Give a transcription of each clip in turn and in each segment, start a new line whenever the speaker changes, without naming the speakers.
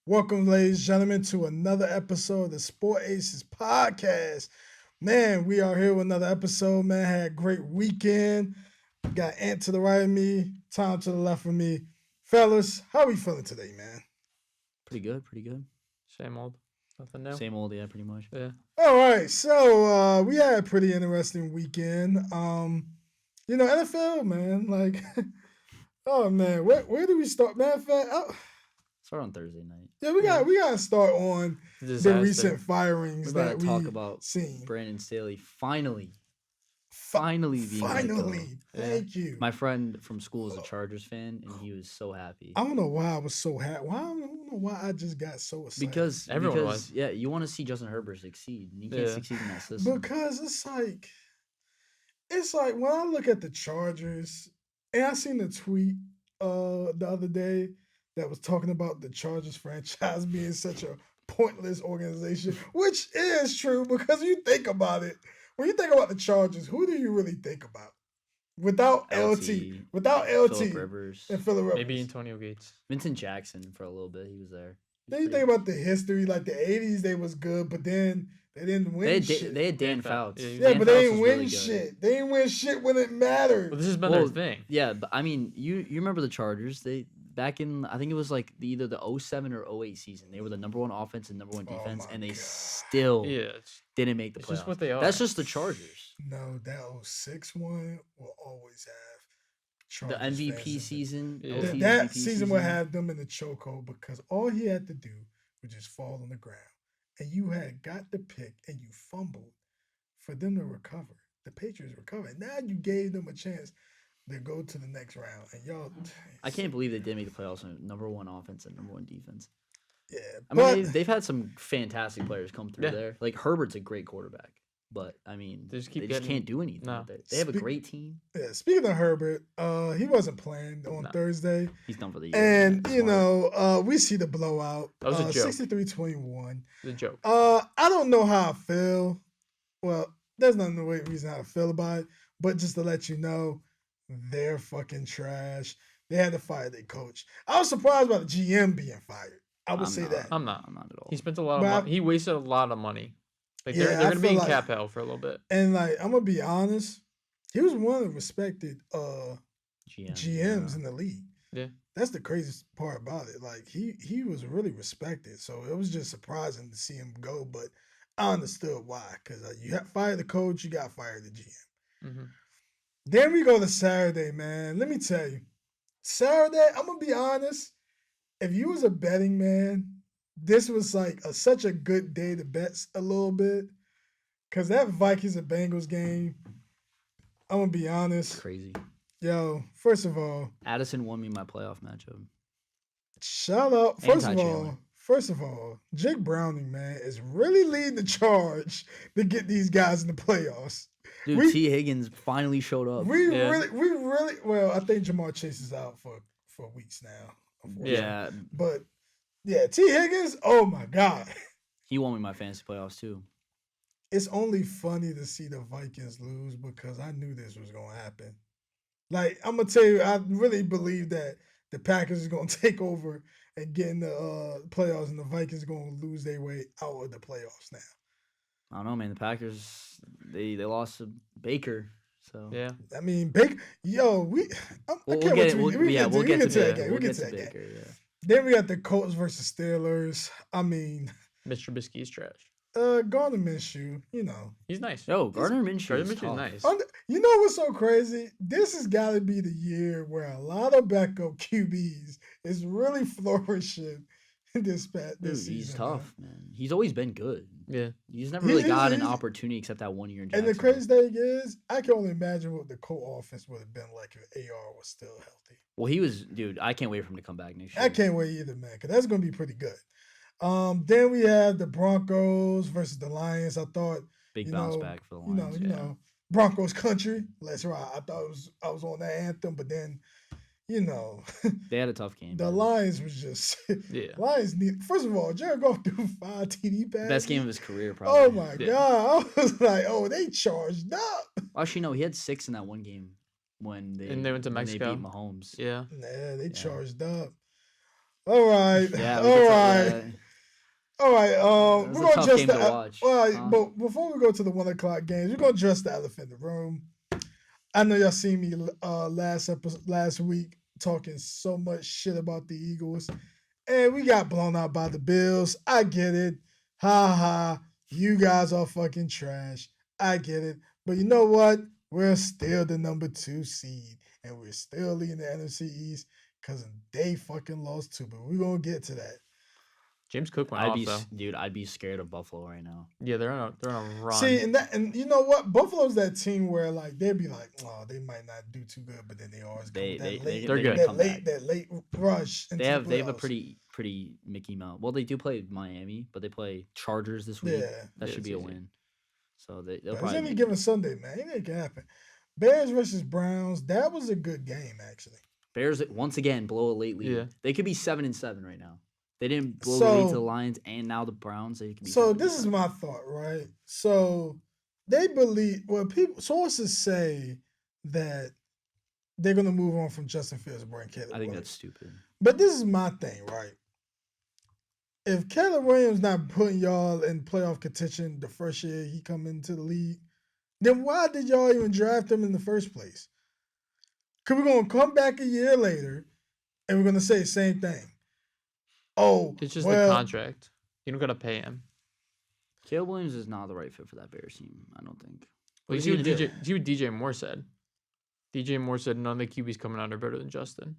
Welcome, ladies and gentlemen, to another episode of the Sport Aces podcast. Man, we are here with another episode. Man, had a great weekend. Got Ant to the right of me, Tom to the left of me. Fellas, how we feeling today, man?
Pretty good, pretty good.
Same old. Nothing new.
Same old, yeah, pretty much.
Yeah.
All right, so we had a pretty interesting weekend. NFL, man, like, oh man, where do we start? Matter of fact,
Start on Thursday night.
yeah, we gotta start on the
Disaster.
recent firings
We're
that
about to talk about
seen.
Brandon Staley finally being let go.
Finally, thank you.
My friend from school is a Chargers fan, and he was so happy.
I don't know why I was so happy. I don't know why I just got so excited.
Because
Everyone
because,
was.
yeah, you want to see Justin Herbert succeed, and he can't
Yeah.
succeed in that system.
Because it's like when I look at the Chargers, and I seen the tweet the other day that was talking about the Chargers franchise being such a pointless organization, which is true because you think about it. When you think about the Chargers, who do you really think about? Without LT,
Phillip Rivers,
and Phillip Rivers.
Maybe Antonio Gates.
Vincent Jackson for a little bit, he was there.
Then you think about the history, like the '80s, they was good, but then they didn't win shit.
They had Dan
Dan
Fouts.
Fouts.
Yeah,
Dan
but they
Fouts
didn't
was
win
really good.
shit. They didn't win shit when it mattered.
Well, this has been
Well,
their thing.
Yeah, but I mean, you remember the Chargers? They back in, I think it was like either the 07 or 08 season. They were the number one offense and number one
Oh
defense,
my
and they
God.
still
Yeah.
didn't make the
It's
playoffs.
just what they are.
That's just the Chargers.
No, that '06 one will always have
The
Chargers fans in
MVP
it.
season.
Yeah.
06
That
MVP
season would have them in the chokehold because all he had to do was just fall on the ground, and you had got the pick and you fumbled for them to recover. The Patriots recovered. Now you gave them a chance to go to the next round, and y'all.
I can't believe they didn't make the playoffs on number one offense and number one defense.
Yeah,
I
but
mean, they've had some fantastic players come through
Yeah.
there. Like Herbert's a great quarterback, but I mean,
They just keep
they just
getting-
can't do anything.
no.
With it. They have a
Speak-
great team.
yeah. Speaking of Herbert, he wasn't playing on
No.
Thursday.
He's done for the year.
And
Smart.
you know, we see the blowout.
That was a joke.
63-21.
The joke.
I don't know how I feel. Well, there's no reason how I feel about it, but just to let you know, they're fucking trash. They had to fire their coach. I was surprised about the GM being fired. I would
I'm
say
not.
that.
I'm not.
I'm not at all.
He spent a lot of
But
money. He wasted a lot of money. Like
Yeah,
they're
I
gonna be
feel
in
like-
cap hell for a little bit.
And like, I'm gonna be honest, he was one of the respected GMs in the league.
Yeah.
That's the craziest part about it. Like he was really respected. So it was just surprising to see him go, but I understood why. Because you have fired the coach, you got fired the GM.
hmm
Then we go to Saturday, man. Let me tell you. Saturday, I'm gonna be honest. If you was a betting man, this was like such a good day to bet a little bit. Cause that Vikings and Bengals game, I'm gonna be
It's
honest.
crazy.
Yo, first of all,
Addison won me my playoff matchup.
shout out.
And
First
Ty
of
Chandler.
all, Jake Browning, man, is really leading the charge to get these guys in the playoffs.
Dude,
We-
T. Higgins finally showed up.
We
Yeah.
really well, I think Jamar Chase is out for weeks now. unfortunately.
Yeah,
But yeah, T. Higgins, oh my God.
he won me my fantasy playoffs too.
It's only funny to see the Vikings lose because I knew this was gonna happen. Like, I'm gonna tell you, I really believe that the Packers is gonna take over and get in the playoffs, and the Vikings are gonna lose their way out of the playoffs now.
I don't know, man. The Packers they lost to Baker, so
Yeah.
I mean, Baker, yo, I
We'll
can't
get
wait
it.
till
We'll
we
get to
that
Baker.
game.
We'll
We get
get
to
to
that game.
Baker. Yeah.
Then we got the Colts versus Steelers. I mean,
Mitch Trubisky's trash.
Gardner Minshew, you know.
He's nice.
Yo, Gardner Minshew
Gardner
is
Minshew's
tough.
nice.
You know what's so crazy? This has got to be the year where a lot of backup QBs is really flourishing this
Dude,
season.
he's
man.
tough, man. He's always been good.
Yeah.
He's never
He-
really got an
he's-
opportunity except that 1 year in
And
Jacksonville.
the crazy thing is, I can only imagine what the Colt offense would have been like if AR was still healthy.
Well, he was, dude. I can't wait for him to come back next year.
I can't wait either, man, because that's going to be pretty good. Then we have the Broncos versus the Lions. I thought,
Big
you
bounce
know,
back for the
you
Lions.
know, Broncos country. Let's ride. I thought I was on that anthem, but then, you know,
They had a tough game.
the
man.
Lions was just
Yeah.
Lions need. First of all, Jared Goff threw 5 TD passes.
Best game of his career, probably.
Oh my
Yeah.
God! I was like, oh, they charged up.
Actually, no, he had 6 in that one game when they
And they went to
when
Mexico.
They beat Mahomes.
Yeah.
Nah, they charged up. All right.
Yeah,
All right.
yeah.
All right.
It was
We're
a
gonna
tough
address
game
the.
to watch.
All right,
Huh?
but before we go to the 1 o'clock games, we're gonna address the elephant in the room. I know y'all seen me last week talking so much shit about the Eagles, and we got blown out by the Bills. I get it. Ha ha. You guys are fucking trash. I get it. But you know what? We're still the number 2 seed, and we're still leading the NFC East because they fucking lost too. But we're gonna get to that.
James Cook went
I'd
off
be,
though.
dude, I'd be scared of Buffalo right now.
Yeah, they're on a run.
See, and you know what? Buffalo's that team where like they'd be like, oh, they might not do too good, but then they always come with
they're good.
that late rush. Into
They have
the
a
playoffs.
pretty Mickey Mouse. Well, they do play Miami, but they play Chargers this week.
Yeah.
That
Yeah,
should
it's
be a
easy.
win. So they'll
But it's
probably
any
make
given
it.
Sunday, man. Anything can happen. Bears versus Browns. That was a good game, actually.
Bears once again blow a late lead.
Yeah.
They could be 7-7 right now. They didn't blow the lead to
So-
the Lions, and now the Browns. They could be.
So
7-7.
this is my thought, right? So they believe sources say that they're gonna move on from Justin Fields and bring Caleb
I think
Williams.
that's stupid.
But this is my thing, right? If Caleb Williams not putting y'all in playoff contention the first year he come into the league, then why did y'all even draft him in the first place? Because we're gonna come back a year later and we're gonna say the same thing. Oh,
It's just
well,
the contract. You don't gotta pay him.
Caleb Williams is not the right fit for that Bears team. I don't think.
Well,
What
you
is
see
he
what
gonna do?
DJ, see what DJ Moore said. DJ Moore said none of the QBs coming out are better than Justin.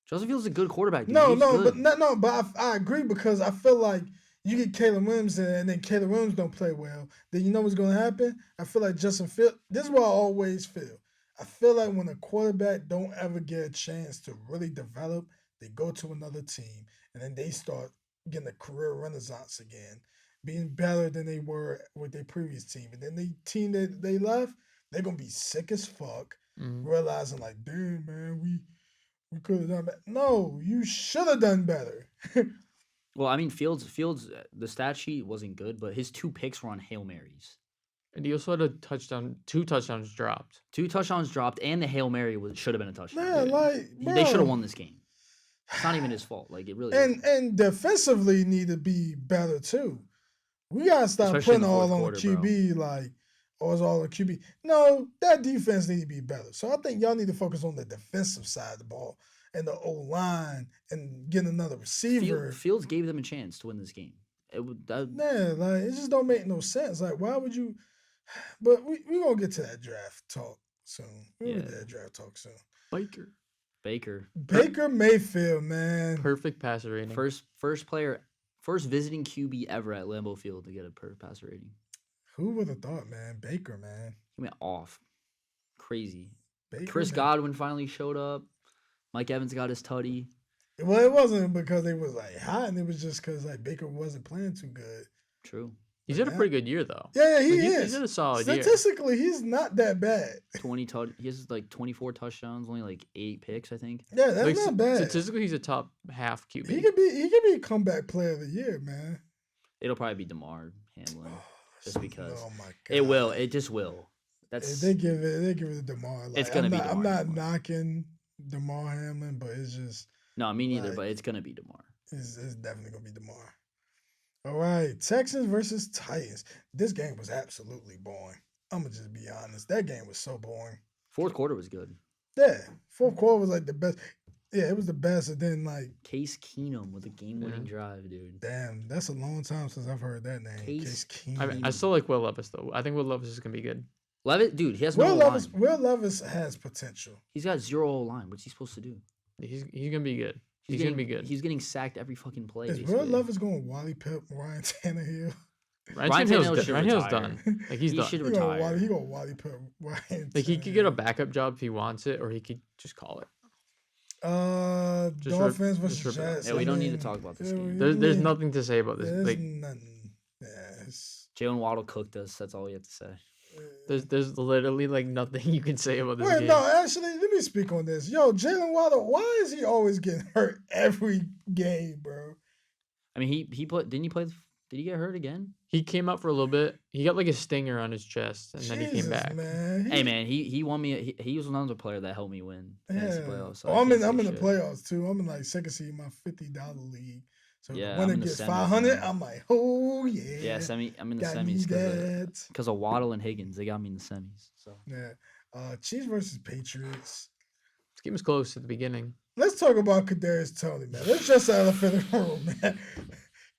Justin Fields is a good quarterback. Dude.
No,
He's
no,
good.
but I agree because I feel like you get Caleb Williams in and then Caleb Williams don't play well, then you know what's gonna happen? I feel like Justin Fields. This is what I always feel. I feel like when a quarterback don't ever get a chance to really develop, they go to another team and then they start getting a career renaissance again, being better than they were with their previous team. And then the team that they left, they're gonna be sick as fuck,
Mhm.
realizing like, damn man, we could have done better. No, you should have done better.
Well, I mean, Fields, the stat sheet wasn't good, but his 2 picks were on Hail Marys.
And he also had a touchdown, 2 touchdowns dropped.
2 touchdowns dropped, and the Hail Mary should have been a touchdown.
Man, like
They should
bro.
have won this game. It's not even his fault. Like it really.
And defensively need to be better too. We gotta stop
Especially in
putting
the
all
fourth
on
quarter,
the QB like, or it's all on QB. No, that defense need to be better. So I think y'all need to focus on the defensive side of the ball and the O line and getting another receiver.
Fields gave them a chance to win this game. It would.
Man, like it just don't make no sense. Like, why would you? But we gonna get to that draft talk soon. We'll get to
Yeah.
that draft talk soon.
Baker.
Baker,
Baker Mayfield, man.
Perfect passer rating.
first visiting QB ever at Lambeau Field to get a per passer rating.
Who would have thought, man? Baker, man.
He went off, crazy.
Baker,
Chris
man.
Godwin finally showed up. Mike Evans got his tutty.
Well, it wasn't because they was like hot, and it was just because like Baker wasn't playing too good.
True.
He's had a
Yeah.
pretty good year though.
Yeah, he
Like,
is.
He's had a solid year.
Statistically, he's not that bad.
20 He has like 24 touchdowns, only like 8 picks, I think.
Yeah, that's
Like,
not bad.
Statistically, he's a top half QB.
He could be comeback player of the year, man.
It'll probably be DeMar Hamlin. Just because.
Oh my god,
It will. It just will.
If
That's
they give it to Demar. Like,
It's gonna be
I'm
DeMar
not
Hamlin.
knocking Demar Hamlin, but it's just
no, me neither.
like-
But it's gonna be DeMar.
it's definitely gonna be Demar. All right, Texans versus Titans. This game was absolutely boring. I'm gonna just be honest. That game was so boring.
Fourth quarter was good.
Yeah, fourth quarter was like the best. Yeah, it was the best. And then like,
Case Keenum with a game-winning
Yeah.
drive, dude.
damn, that's a long time since I've heard that name.
Case
Keenum.
I mean, I still like Will Levis though. I think Will Levis is gonna be good.
Levitt, dude, he has no
Will
line.
Levis has potential.
He's got 0 line. What's he supposed to do?
He's gonna be good. He's
getting,
gonna be good.
He's getting sacked every fucking play.
Is Will
basically.
Levis going Wally Pip Ryan Tannehill?
Ryan
Ryan
Tannehill
Tannehill's
should
done. Ryan Tannehill's
retire.
done. Like he's
He
done.
should
He gonna
retire.
Wally Pip Ryan.
Like he could get a
Tannehill.
backup job if he wants it, or he could just call it. Just
Dolphins
rip-
versus
just rip it out.
Jets.
Yeah, we
I
don't need to
mean,
talk about this
yeah,
game.
we
There's
need-
nothing to say about this.
There's
Like
nothing. Yeah, it's,
Jalen Waddle cooked us. That's all we have to say.
there's literally like nothing you can say about this
Wait,
game.
no, actually, let me speak on this. Yo, Jalen Waddle, why is he always getting hurt every game, bro?
I mean, he played. Didn't he play Did he get hurt again?
He came out for a little bit. He got like a stinger on his chest, and then he came
Jesus,
back.
man.
Hey man, he won me. He was another player that helped me win fantasy
Yeah.
playoffs. So
Oh,
I
I'm
can't
in
say
the
shit.
playoffs too. I'm in like second seed, my $50 league. So
Yeah,
the winner
I'm in the
gets
semis
500.
now.
I'm like, oh yeah.
Yeah, I'm in the
Got me
semis
that.
because of Waddle and Higgins. They got me in the semis. So
Yeah. Chiefs versus Patriots.
This game was close at the beginning.
Let's talk about Kadarius Toney, man. Let's just elephant in the room, man.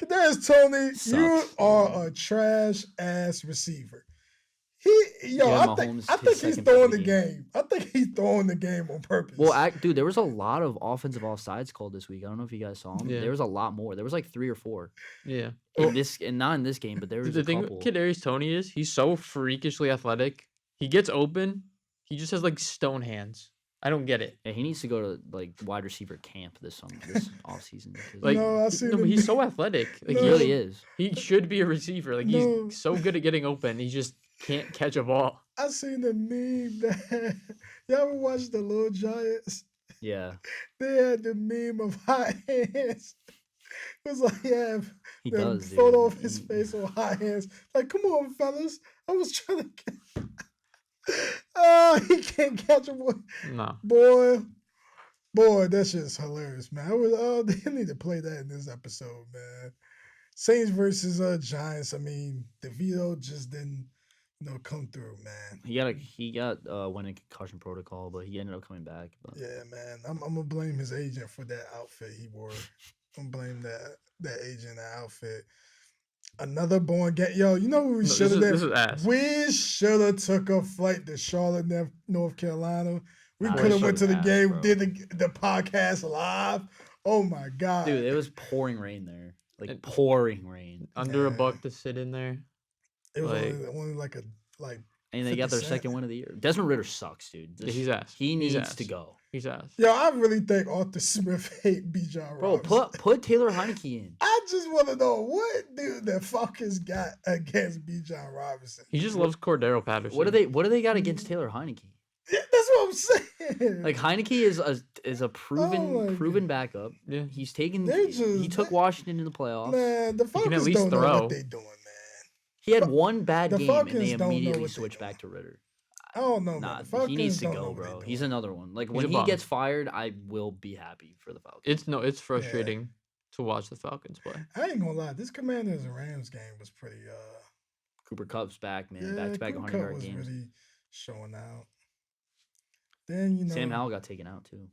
Kadarius Toney, you
Sucks,
are a trash ass receiver.
Yeah,
I
Mahomes,
think
his
he's
second
throwing
pick
the
of the game.
game. I think he's throwing the game on purpose.
well, dude, there was a lot of offensive offsides called this week. I don't know if you guys saw them.
Yeah.
There was a lot more. There was like 3 or 4
Yeah.
in this, and not in this game, but there was
The
a
thing
couple.
with Kadarius Toney is he's so freakishly athletic. He gets open. He just has like stone hands. I don't get it.
Yeah, he needs to go to like wide receiver camp this offseason.
Like
No, I seen
but
him-
he's so athletic. Like
He
No.
really is.
he should be a receiver. Like
No.
he's so good at getting open. He just can't catch a ball.
I seen the meme that y'all ever watched the Little Giants?
Yeah,
They had the meme of hot hands. It was like, yeah,
he
the
does. Dude.
photo of his
He-
face on hot hands. Like, come on, fellas. I was trying to get. Oh, he can't catch a boy.
No.
Boy, that shit's hilarious, man. They need to play that in this episode, man. Saints versus Giants. I mean, DeVito just didn't, come through, man.
He got went in concussion protocol, but he ended up coming back. But
Yeah, man. I'm gonna blame his agent for that outfit he wore. I'm gonna blame that agent, that outfit. Another born game. Yo, you know what we
No,
should have
this
done?
is ass.
We should have took a flight to Charlotte, North Carolina. We
Nah,
could have
we
went to the
should've
game,
asked,
did the podcast live. Oh my god,
dude, it was pouring rain there, like
It-
pouring rain,
Under a
Yeah.
buck to sit in there.
it was
like-
only like
and they got their
50
second win of the year. Desmond Ritter sucks, dude.
Yeah, he's ass.
He
He's
needs
ass.
to go,
He's ass.
Yo, I really think Arthur Smith hate Bijan
bro.
Robinson.
Put Taylor Heineke in.
I just want to know what dude the Falcons got against Bijan Robinson.
He just loves Cordero Patterson.
What do they got against Taylor Heineke?
Yeah, that's what I'm saying.
Like Heineke is a
Oh my
proven backup.
Yeah.
He's taken.
They
He
just-
took Washington in the playoffs.
man, the
can at
Falcons
least
don't know
throw.
what they doing, man.
He had one bad
the
game and
Falcons
they
don't know
immediately
what they
switched
doing.
back to Ritter.
I don't know,
Nah,
man. The Falcons
he needs to
don't know
go,
what they
bro.
doing.
He's another one. Like
He's
when
a
he
bum.
gets fired, I will be happy for the Falcons.
It's frustrating to watch the Falcons play.
I ain't gonna lie. This Commanders and Rams game was pretty.
Cooper Cup's back, man.
Yeah,
Back to back
Cooper
100
Kupp
yard
was
games.
really showing out. Then
Sam Howell got taken out too.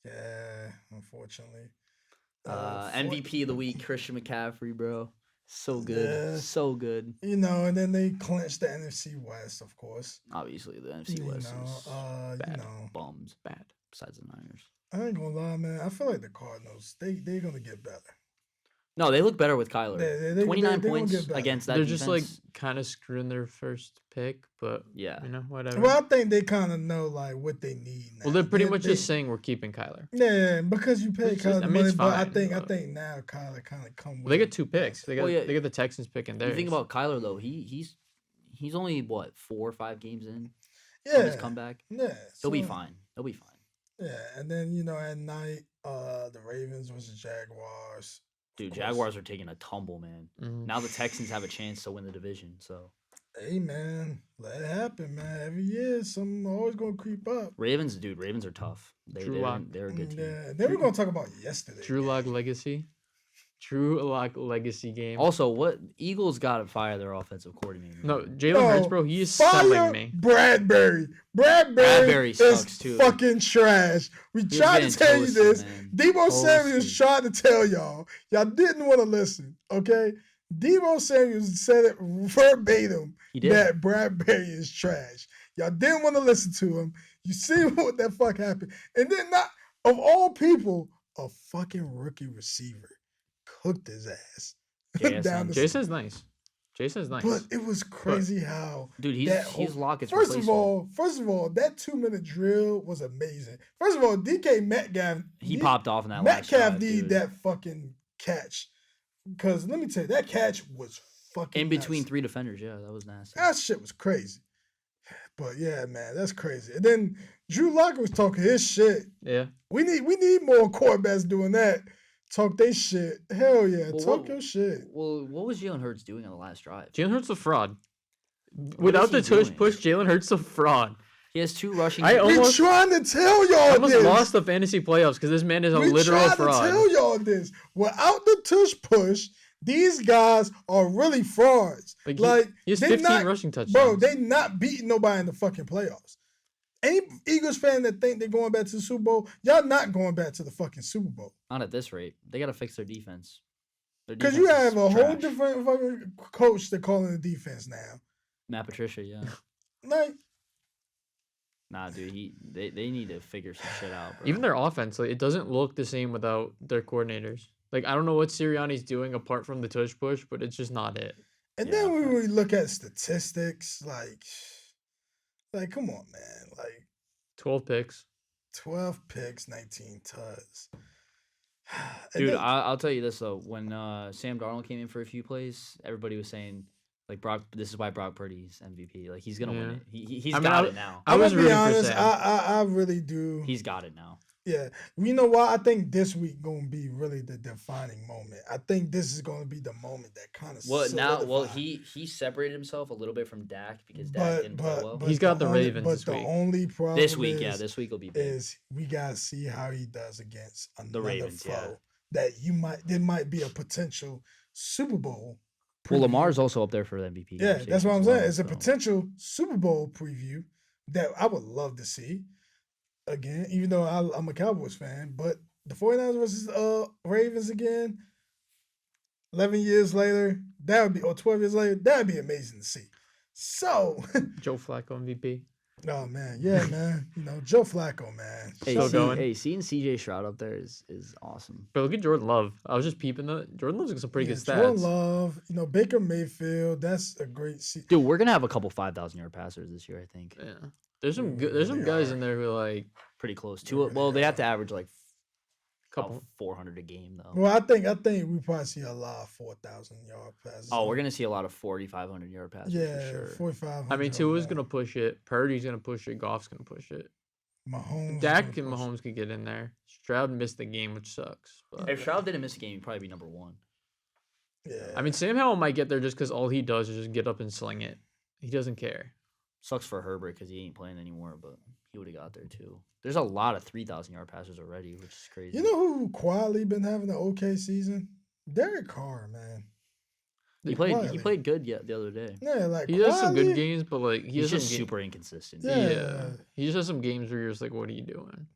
Yeah, unfortunately.
MVP of the week, Christian McCaffrey, bro. So good,
Yeah.
so good.
And then they clinched the NFC West, of course.
Obviously, the NFC
You
West
know,
is
bad.
bums.
Bad.
Besides the Niners.
I ain't gonna lie, man. I feel like the Cardinals, they're gonna get better.
No, they look better with Kyler.
They
29
gonna
points
get better.
against that
They're
defense.
just like kind of screwing their first pick, but
Yeah.
whatever.
Well, I think they kind of know like what they need now.
Well, they're pretty much
They-
just saying we're keeping Kyler.
Yeah, because you pay
It's just-
Kyler
I mean,
money,
it's
but I
fine,
think
but-
now Kyler kind of come.
Well, they
with
get 2 picks. They got
Well, yeah.
they got the Texans picking theirs.
You think about Kyler though, he's only what 4 or 5 games in
yeah,
on his comeback.
yeah.
He'll be
so-
fine. He'll be fine.
Yeah, and then at night, the Ravens versus Jaguars.
Dude,
course.
Jaguars are taking a tumble, man.
Mhm.
Now the Texans have a chance to win the division. So
Hey man, let it happen, man. Every year, something always gonna creep up.
Ravens are tough.
Drew Lock.
They're a good team.
Yeah, they were gonna talk about yesterday.
Drew Lock legacy. Drew Lock legacy game.
Also, what Eagles got to fire their offensive coordinator?
No,
man.
Jalen Hurts, bro. He is
Fire
selling me.
Bradbury.
Bradbury
is
sucks, too.
fucking trash. We
He was
tried to
getting
tell you
toasted,
this.
man.
Debo Samuels
Toasted.
tried to tell y'all. Y'all didn't want to listen, okay? Debo Samuels said it verbatim
He did.
that Bradbury is trash. Y'all didn't want to listen to him. You see what the fuck happened. And then of all people, a fucking rookie receiver cooked his ass.
JSN.
the
Jason's nice. Jason's nice.
But it was crazy how
Dude,
that
he's
whole-
Lockett's
First of
replacement.
all, that 2-minute drill was amazing. First of all, DK Metcalf
He popped off in that last
Metcalf
drive,
need
dude.
that fucking catch. Because let me tell you, that catch was fucking
In between
nuts.
3 defenders. Yeah, that was nasty.
That shit was crazy. But yeah, man, that's crazy. And then Drew Lock was talking his shit.
yeah.
We need more quarterbacks doing that. talk they shit. Hell yeah,
Well,
talk your shit.
Well, what was Jalen Hurts doing on the last drive?
Jalen Hurts a fraud.
What
Without
is
the
he
tush
doing?
push, Jalen Hurts a fraud.
He has 2 rushing.
I
We
almost-
trying to tell
I
y'all
almost
this.
lost the fantasy playoffs because this man is a
We
literal
trying
fraud.
to tell y'all this. Without the tush push, these guys are really frauds.
Like,
Like
he has
they
15
not,
rushing touchdowns.
bro. They not beating nobody in the fucking playoffs. Any Eagles fan that think they're going back to the Super Bowl, y'all not going back to the fucking Super Bowl.
Not at this rate. They got to fix their defense. Their
Because you
defense is
have a whole
trash.
different fucking coach to call in the defense now.
Matt Patricia, yeah.
Like,
Nah, dude, they need to figure some shit out, bro.
Even their offense, like, it doesn't look the same without their coordinators. Like, I don't know what Sirianni's doing apart from the tush push, but it's just not it.
and
Yeah,
then when we
facts.
look at statistics, like, come on, man. Like,
12 picks.
12 picks, 19 tuds. And
Dude,
then-
I'll tell you this though. When Sam Darnold came in for a few plays, everybody was saying like Brock. This is why Brock Purdy's MVP. Like he's gonna win
Yeah.
it. He's
I mean,
got it now.
I
I'm
was
gonna be
rooting for
honest.
Sam.
I really do.
He's got it now.
Yeah. You know what? I think this week gonna be really the defining moment. I think this is gonna be the moment that kind of
he separated himself a little bit from Dak because Dak didn't play well.
He's got the Ravens
But
this
the
week.
only problem
This week,
is,
yeah, this week will be big.
is we gotta see how he does against another
Ravens,
foe
yeah.
that there might be a potential Super Bowl.
Well,
preview.
Lamar's also up there for the MVP.
Yeah, that's what I'm
conversation as
saying.
well,
It's a
so.
potential Super Bowl preview that I would love to see. Again, even though I'm a Cowboys fan, but the 49ers versus Ravens again, 11 years later, that would be, or 12 years later, that would be amazing to see. So,
Joe Flacco MVP.
oh man, yeah, man. You know, Joe Flacco, man.
Hey,
Still going.
Hey, seeing CJ Stroud up there is awesome.
But look at Jordan Love. I was just peeping that. Jordan Love's got some pretty
Yeah,
good
Jordan
stats.
Love, you know, Baker Mayfield, that's a great season.
Dude, we're gonna have a couple 5,000-yard passers this year. I think
Yeah. There's some
Ooh,
good. There's some
they
guys
are.
in there who like
pretty close.
Yeah,
Well, they have to
yeah.
average like
couple.
400 a game though.
Well, I think we probably see a lot of 4,000-yard passes.
Oh, we're gonna see a lot of 4,500-yard passes
yeah,
for sure.
4,500.
I mean, Tua's gonna push it. Purdy's gonna push it. Goff's gonna push it.
Mahomes.
Dak
gonna
and
push it.
Mahomes could get in there. Stroud missed the game, which sucks. But
If Stroud didn't miss a game, he'd probably be number 1.
Yeah.
I mean, Sam Howell might get there just because all he does is just get up and sling it. He doesn't care.
Sucks for Herbert because he ain't playing anymore, but he would have got there too. There's a lot of 3,000-yard passers already, which is crazy.
You know who quietly been having an okay season? Derek Carr, man.
he
quietly.
played good the other day.
Yeah, like
He has some good
quietly,
games, but like he
He's
has some
just
ga-
super inconsistent.
Yeah.
Yeah, he just has some games where you're just like, what are you doing?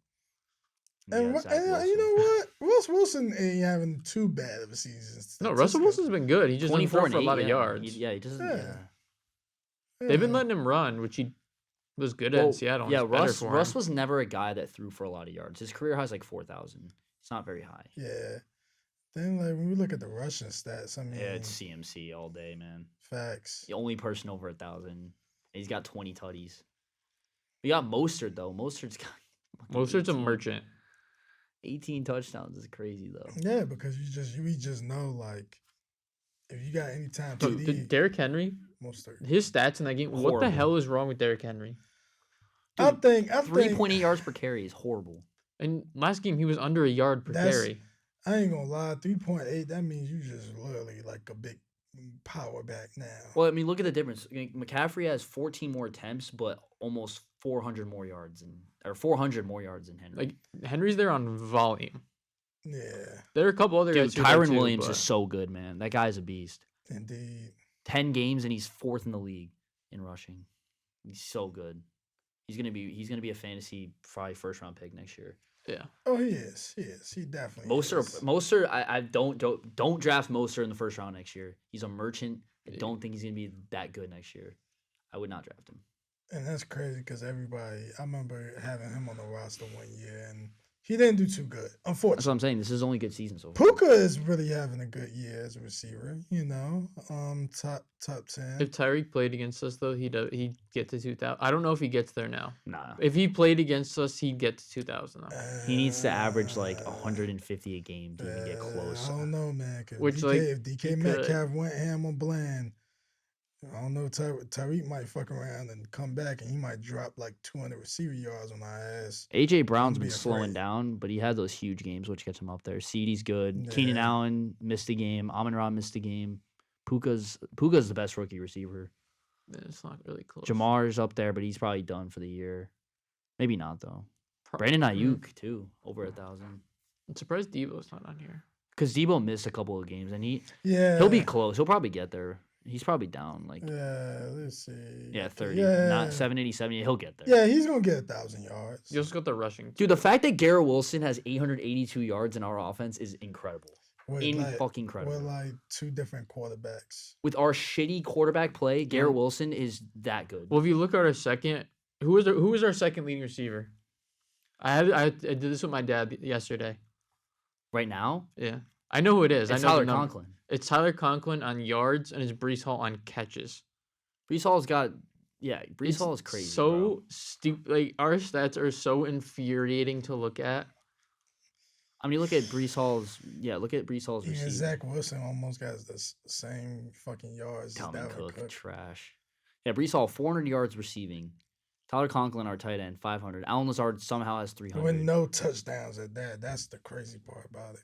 You
And,
got Zach
and
Wilson.
you know what? Russ Wilson ain't having too bad of a season.
No, Russell
statistically.
Wilson's been good. He just doesn't
24
throw
and
for a
8,
lot of
yeah.
yards.
He doesn't.
Yeah.
Yeah.
They've been
Yeah.
letting him run, which he was good at in
Well,
Seattle. and
yeah,
it's better
Russ
for
Russ
him.
was never a guy that threw for a lot of yards. His career high is like 4,000. It's not very high.
Yeah. Then like when we look at the rushing stats, I mean,
Yeah, it's CMC all day, man.
facts.
The only person over 1,000. He's got 20 tutties. We got Mostert though. Mostert's got fucking
Mostert's a
18
merchant.
18 touchdowns is crazy though.
Yeah, because we just know like if you got any time
Dude,
TD,
Derrick Henry,
Mostert.
his stats in that game. What the
Horrible.
hell is wrong with Derrick Henry?
I
Dude,
think
3.8 yards per carry is horrible.
And last game he was under a yard per
That's-
carry.
I ain't gonna lie, 3.8. That means you just literally like a big power back now.
Well, I mean, look at the difference. I mean, McCaffrey has 14 more attempts, but almost 400 more yards or 400 more yards than Henry.
Like Henry's there on volume.
Yeah,
There are a couple other
Dude,
guys. who are there
Tyron
too,
Williams
but
is so good, man. That guy's a beast.
indeed.
10 games and he's 4th in the league in rushing. He's so good. He's gonna be a fantasy probably first round pick next year.
yeah.
Oh, he is. He definitely is.
Mostert, I don't draft Mostert in the first round next year. He's a merchant. I
Yeah.
don't think he's gonna be that good next year. I would not draft him.
And that's crazy because I remember having him on the roster one year and he didn't do too good,
That's
unfortunately.
what I'm saying. This is only good season so far.
Puka is really having a good year as a receiver, you know. Top 10.
If Tyreek played against us though, he'd get to 2,000. I don't know if he gets there now.
Nah.
If he played against us, he'd get to 2,000 though.
He needs to average like 150 a game to even get close.
I don't know, man. 'Cause
Which,
DK,
like,
if DK
he could.
Metcalf went ham on Bland, I don't know. Tyreek might fuck around and come back, and he might drop like 200 receiver yards on our ass.
AJ Brown's been
be
slowing
afraid.
down, but he had those huge games, which gets him up there. CeeDee's good. Keenan
Yeah.
Allen missed a game. Amon-Ra missed a game. Puka's the best rookie receiver.
It's not really close.
Jamar's up there, but he's probably done for the year. Maybe not though. Brandon Ayuk too, over 1,000.
I'm surprised Debo's not on here.
Because Debo missed a couple of games, and
Yeah.
he'll be close. He'll probably get there. He's probably down like
Yeah, let's see.
30,
Yeah.
not 780, 70. He'll get there.
Yeah, he's gonna get 1,000 yards.
You also got the rushing.
Dude, the fact that Garrett Wilson has 882 yards in our offense is incredible. Fucking incredible.
With like 2 different quarterbacks.
With our shitty quarterback play, Garrett Wilson is that good.
Well, if you look at our second, who was our second leading receiver? I did this with my dad yesterday.
Right now,
Yeah, I know who it is.
it's
I know
Tyler
the number.
Conklin.
It's Tyler Conklin on yards and it's Brees Hall on catches.
Brees Hall's got, Brees Hall is crazy.
So
bro.
stupid. Like our stats are so infuriating to look at.
I mean, look at Brees Hall's. Yeah, look at Brees Hall's
Even
receiving.
Zach Wilson almost got the same fucking yards. as
Dalvin
Dalvin
Cook, trash. Yeah, Brees Hall 400 yards receiving. Tyler Conklin, our tight end, 500. Allen Lazard somehow has 300.
With no touchdowns at that. That's the crazy part about it.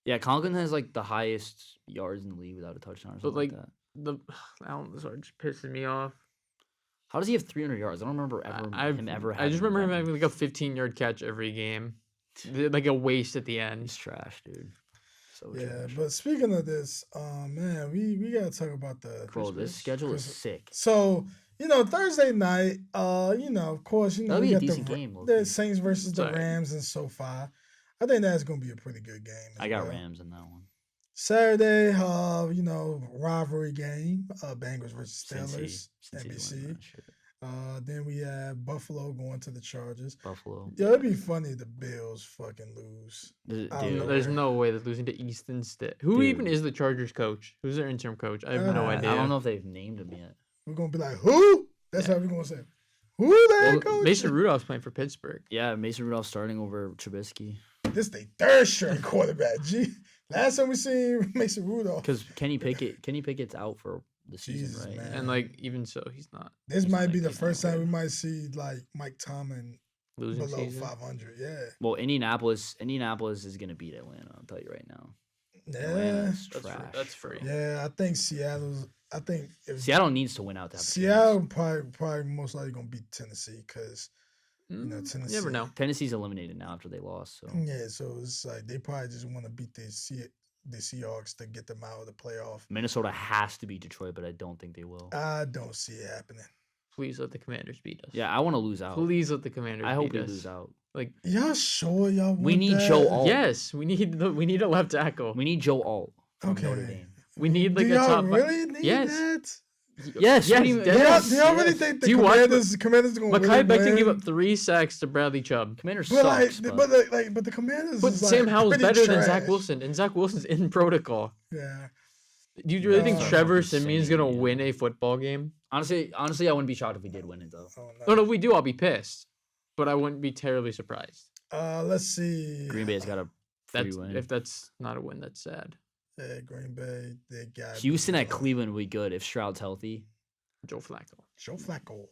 Yeah, Conklin has like the highest yards in the league without a touchdown or
But
something like
like
that.
the Allen Lazard just pissing me off.
How does he have 300 yards? I don't remember him ever.
I just remember him
that
having like a 15-yard catch every game, like a waste at the end.
He's trash, dude. So
Yeah,
trash.
but speaking of this, man, we gotta talk about the
Bro, this schedule is
Christmas-
sick.
So, Thursday night, of course,
That'll
we
be a
got
decent
the,
game, low
the
key.
Saints versus the
Sorry.
Rams and SoFi. I think that's gonna be a pretty good game. as
I got
well.
Rams in that one.
Saturday, rivalry game, Bengals versus
Cincy.
Steelers,
Cincy's winning
NBC.
that shit.
Then we have Buffalo going to the Chargers.
Buffalo.
Yeah, it'd be funny if the Bills fucking lose.
Dude,
I don't know.
There's no way they're losing to Easton Stitt. Who even
Dude.
is the Chargers coach? Who's their interim coach? I have no
I
idea.
I don't know if they've named him yet.
We're gonna be like, who? That's how we're gonna say. Who the
Well,
head coach?
Mason Rudolph's playing for Pittsburgh.
Yeah, Mason Rudolph starting over Trubisky.
This the third string quarterback. G. Last time we seen Mason Rudolph.
Because Kenny Pickett's out for the season,
Jesus,
right?
man.
And like even so, he's not
This
He's
might
not-
be the
he's not
first time
good.
we might see like Mike Tomlin
losing
below
season.
500. Yeah.
Well, Indianapolis is gonna beat Atlanta. I'll tell you right now.
Yeah.
Atlanta's
That's
trash.
that's free.
Yeah, I think Seattle's. I think if
Seattle needs to win out to have a chance.
Seattle probably most likely gonna beat Tennessee because
Mm,
Tennessee.
you never know.
Tennessee's eliminated now after they lost. So
Yeah, so it's like they probably just want to beat the Seahawks to get them out of the playoff.
Minnesota has to beat Detroit, but I don't think they will.
I don't see it happening.
Please let the Commanders beat us.
Yeah, I want to lose out.
Please let the Commanders.
I hope
beat
we
us.
lose out.
Like
Y'all sure y'all want
We need
that?
Joe Alt.
yes, we need a left tackle.
We need Joe Alt from Notre
Okay.
Dame.
We need like
Do
a
y'all
top.
really need
Yes.
that?
Yes, what do you-
dead
Do y'all,
ass.
do y'all really
yes.
think the
Do you watch-
Commanders going to
Makai
really
Becton
win?
gave up 3 sacks to Bradley Chubb.
Commander
But
sucks.
but the Commanders.
But
is
Sam
like
Howell's
pretty
better than Zach
trash.
Wilson, and Zach Wilson's in protocol.
Yeah.
Do you really think
No.
Trevor
Fucking
Simeon's
insane,
gonna
yeah.
win a football game?
honestly, I wouldn't be shocked if we did win it though.
Oh,
No, if we do, I'll be pissed. But I wouldn't be terribly surprised.
Let's see.
Green Bay's got a free
That's
win.
if that's not a win, that's sad.
Yeah, Green Bay. They got
Houston at Cleveland would be good if Stroud's healthy.
Joe Flacco.
Joe Flacco.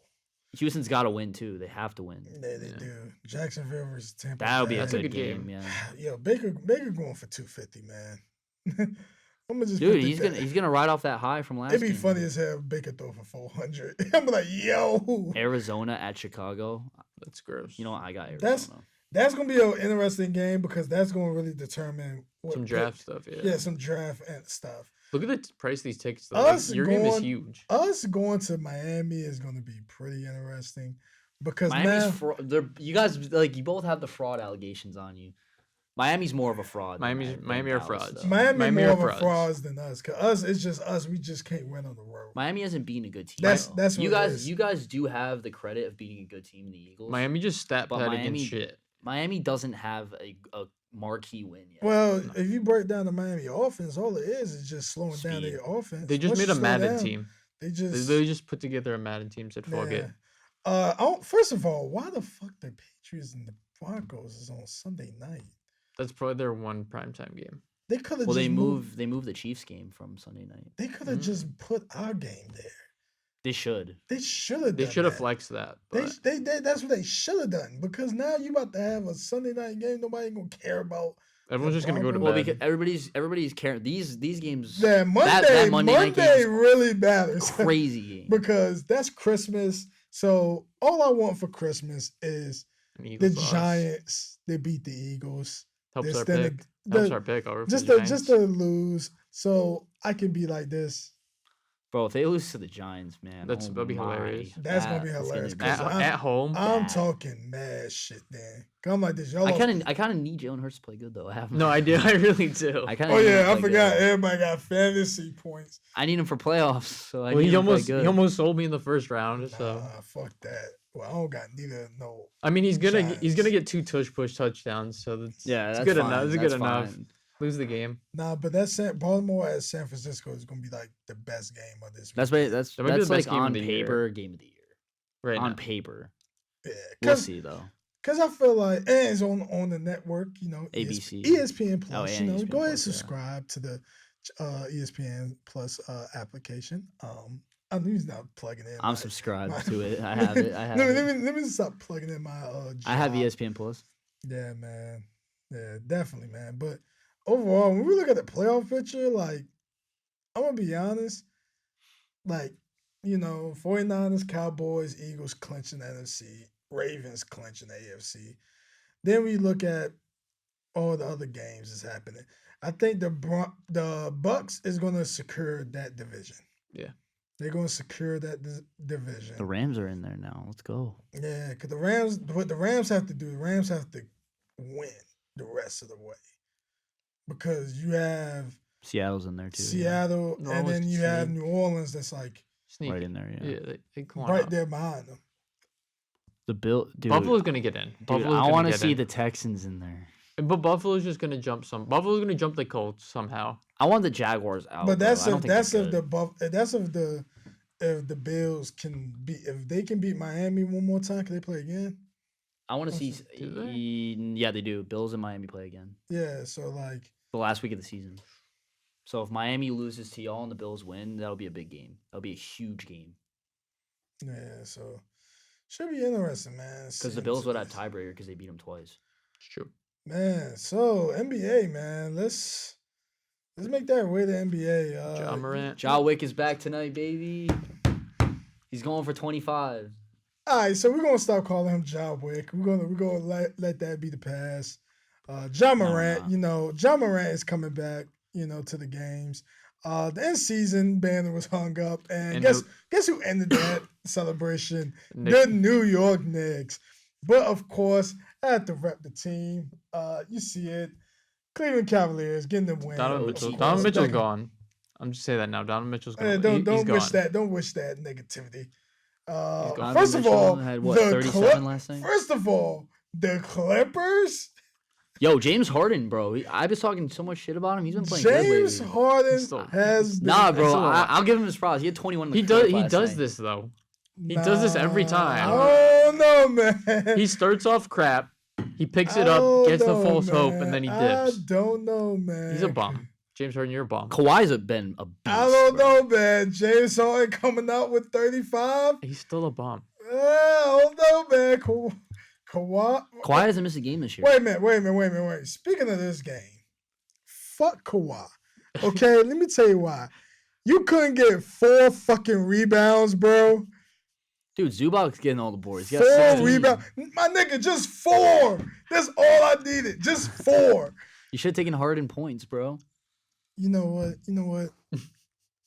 Houston's got to win too. They have to win.
Yeah, they
Yeah.
do. Jacksonville versus Tampa.
That would be
Bay.
a
That's a
good
good
game.
game.
Yeah,
Yo, Baker going for 250, man. I'm gonna just
dude,
put
he's gonna ride off that high from last.
It'd be
game.
funny as hell. Baker throw for 400. I'm like, yo,
Arizona at Chicago.
That's gross.
You know what? I got
That's-
Arizona.
that's gonna be an interesting game because that's gonna really determine what
some draft stuff. Yeah.
Yeah, some draft and stuff.
Look at the price of these tickets. Though. Like,
Us
your game is
going-
huge.
Us going to Miami is gonna be pretty interesting because
Miami's
now
fraud. You guys like you both have the fraud allegations on you. Miami's more of a fraud. than
Miami are
Dallas,
frauds.
though.
Miami
Miami
more
are
of a
frauds.
frauds than us. Cause us, it's just us. We just can't win on the road.
Miami hasn't beaten a good team.
That's-
though.
that's
you
what it
guys.
is.
You guys do have the credit of beating a good team in the Eagles.
Miami just stat
But
pad
Miami-
against shit.
Miami doesn't have a marquee win yet.
Well,
No.
if you break down the Miami offense, all it is just slowing down
Speed.
their offense.
They just
Once
made
you
a
slow
Madden
down,
team.
They
They
just
literally just put together a Madden team. Said fuck it.
First of all, why the fuck the Patriots and the Broncos is on Sunday night?
That's probably their one primetime game.
They could have
Well,
just
they
moved.
moved the Chiefs game from Sunday night.
They could have
Mm.
just put our game there.
They should.
They should have.
They should have
that.
flexed that.
They,
But
that's what they should have done because now you about to have a Sunday night game. Nobody gonna care about.
everyone's just gonna go to
Broncos.
Well,
bed.
because everybody's caring. These games.
Yeah, Monday.
that Monday night game is
really matters
crazy game.
because that's Christmas. So all I want for Christmas is
An
the
Eagles loss.
Giants. They beat the Eagles.
Helps
They
our
stand
pick.
the-
Helps our pick over
Just
the
to
Giants.
just to lose, so I can be like this.
Bro, if they lose to the Giants, man,
That'd be
my,
hilarious.
That's gonna be
that is
hilarious,
be
'cause
at home.
I'm
bad.
talking mad shit, then. Come like this, y'all.
I
lost-
kind of need Jalen Hurts to play good though. I have
No, I do. I really do.
I kind
Oh
of.
yeah, I forgot. Everybody got fantasy points.
I need him for playoffs, so I
Well,
need
he
him to play
almost
good.
he almost sold me in the first round. So
Nah, fuck that. Well, I don't got neither. No.
I mean, he's gonna
Giants.
get 2 tush push touchdowns. So that's
Yeah,
it's
that's
good
fine.
enough. It's
That's
good enough.
fine.
Lose the game.
Nah, but that's Baltimore at San Francisco is gonna be like the best game of this.
That's
weekend.
that's
That might be the
like
best game of
on
the year.
paper game of the year.
Right
On
now.
paper,
Yeah,
we'll
cause,
see though.
'cause I feel like and it's on the network, you know,
ABC.
ESPN Plus.
and
You know,
ESPN
go ahead and
Plus, yeah.
subscribe to the ESPN Plus application. I'm not plugging in.
I'm
my-
subscribed
my-
to it. I have it. I have
let, me,
it.
let me let me stop plugging in my.
I have
job.
ESPN Plus.
Yeah, man. Yeah, definitely, man. But overall, when we look at the playoff picture, like, I'm going to be honest, like, 49ers, Cowboys, Eagles clinching the NFC, Ravens clinching the AFC. Then we look at all the other games that's happening. I think the Bucks is going to secure that division.
Yeah.
They're going to secure that division.
The Rams are in there now. Let's go.
Yeah, because what the Rams have to do, the Rams have to win the rest of the way. Because you have
Seattle's in there too.
Seattle,
New
and
Orleans
then
can
you have
sneak.
New Orleans that's like
Sneak.
Right in there. Yeah.
Yeah, they come on
right
up.
there behind them.
The dude.
Buffalo's gonna get in.
Dude,
Buffalo's
I
gonna
want to
get
see
in.
the Texans in there.
But Buffalo's just gonna jump Buffalo's gonna jump the Colts somehow.
I want the Jaguars out.
But
bro.
that's
I don't
if
think
that's
they're
if
good.
if the Bills can beat if they can beat Miami one more time, can they play again?
I want to see.
Do they?
Yeah, they do. Bills and Miami play again.
Yeah, so like
The last week of the season. So if Miami loses to y'all and the Bills win, that'll be a big game. That'll be a huge game
yeah, so should be interesting, man.
because the Bills would have tiebreaker because they beat them twice.
It's true.
Man, so NBA, man, let's make that way to NBA.
Ja Morant.
Ja Wick is back tonight, baby. He's going for 25.
All right, so we're gonna stop calling him Ja Wick. We're gonna let that be the past. Ja Morant, Ja Morant is coming back, to the games. The end season banner was hung up, and guess who ended that celebration?
Knicks.
The New York Knicks. But of course, I have to rep the team. You see it. Cleveland Cavaliers getting the win.
Donovan
Oh,
Mitchell.
geez.
Donovan Mitchell's
Back-
gone. I'm just saying that now. Donovan Mitchell's gone.
Don't
He's
wish
gone.
that. Don't wish that negativity.
gone.
First of all,
had what,
the
37 last night?
First of all, the Clippers.
Yo, James Harden, bro. I was talking so much shit about him. He's been playing good
James
lately.
Harden
Still-
has been,
Nah, bro.
That's a lot.
I'll give him his props. He had 21 in the
He
clip
does. He
last
does
night.
this though. He does this every time.
Oh no, man!
He starts off crap. He picks it
Oh,
up, gets the
no,
false hope,
man.
and then he
I
dips.
don't know, man.
He's a bum. James Harden, you're a bum.
Kawhi's been a beast.
I don't
bro.
know, man. James Harden coming out with 35.
He's still a bum.
I don't know, man. Kawhi.
Kawhi hasn't missed a game this year.
Wait a minute. Speaking of this game, fuck Kawhi. Okay, let me tell you why. You couldn't get 4 fucking rebounds, bro.
Dude, Zubac's getting all the boards. He got
4
16.
rebounds. My nigga, just 4. That's all I needed. Just 4.
You should have taken Harden points, bro.
You know what?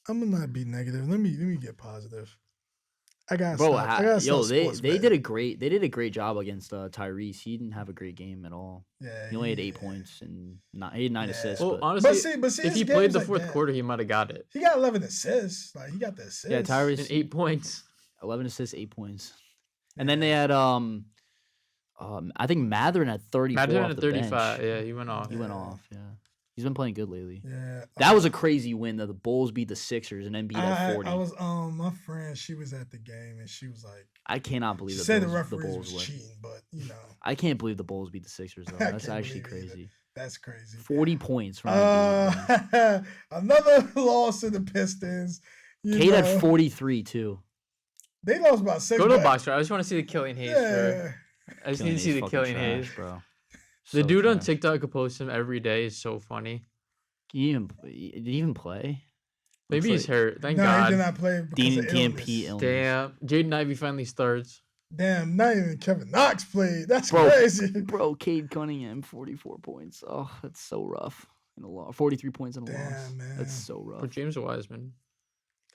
I'm gonna not be negative. Let me get positive. I got
Bro, they did a great job against Tyrese. He didn't have a great game at all.
Yeah,
He only had 8 points and he had 9 assists.
Well,
But
honestly,
but see,
if
his
he played
games
the
like
fourth
that.
quarter, he might have got it.
He got 11 assists. Like he got the assists.
yeah,
And
Tyrese
8 points.
11 assists, 8 points. And then they had I think Matherin had 34
Madden
off
at
the
35.
bench.
Yeah, he went off.
He went off. Yeah, he's been playing good lately.
Yeah.
That was a crazy win that the Bulls beat the Sixers and then beat at 40.
I was my friend. She was at the game and she was like,
I cannot believe
she
the
said the
Bulls,
referees was
won.
cheating, but
I can't believe the Bulls beat the Sixers though.
I
That's
can't
actually
believe it either.
crazy.
that's crazy.
40 points from Embiid.
Another loss to the Pistons. You
Kate
know.
had 43 too.
They lost by 6.
Go to a
but-
box score. I just want to see the Killian Hayes.
Yeah.
I just need to see the
fucking
Killian
trash,
Hayes.
bro.
The
So
dude on
trash.
TikTok who posts him every day is so funny.
Did he even play?
Maybe
Looks
he's
like
hurt. Thank
No, he did
God.
not play because
Dean
of
DMP
illness.
illness.
Damn. Jaden Ivey finally starts.
Damn, not even Kevin Knox played. That's
Bro.
crazy.
Bro, Cade Cunningham, 44 points. Oh, that's so rough. In a loss. 43 points in a loss.
Damn, man.
That's so rough.
But James Wiseman.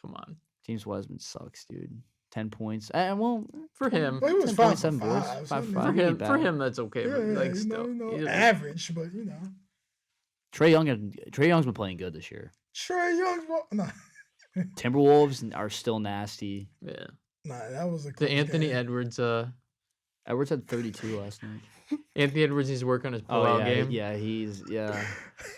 Come on.
James Wiseman sucks, dude. 10 points. Well,
For him.
Well, he was 5 for
10.7 boards.
5.
5
so,
for
I
For
mean,
ain't
him, for
bad.
him, that's okay.
Yeah,
but like,
you
still,
know,
he's a-
average, but you know.
Trey Young's been playing good this year.
Trey Young's no,
Timberwolves are still nasty.
yeah.
nah, that was a
The
close
Anthony
game.
Edwards.
Edwards had 32 last night.
Anthony Edwards needs to work on his pullout
yeah,
game.
yeah, he's yeah.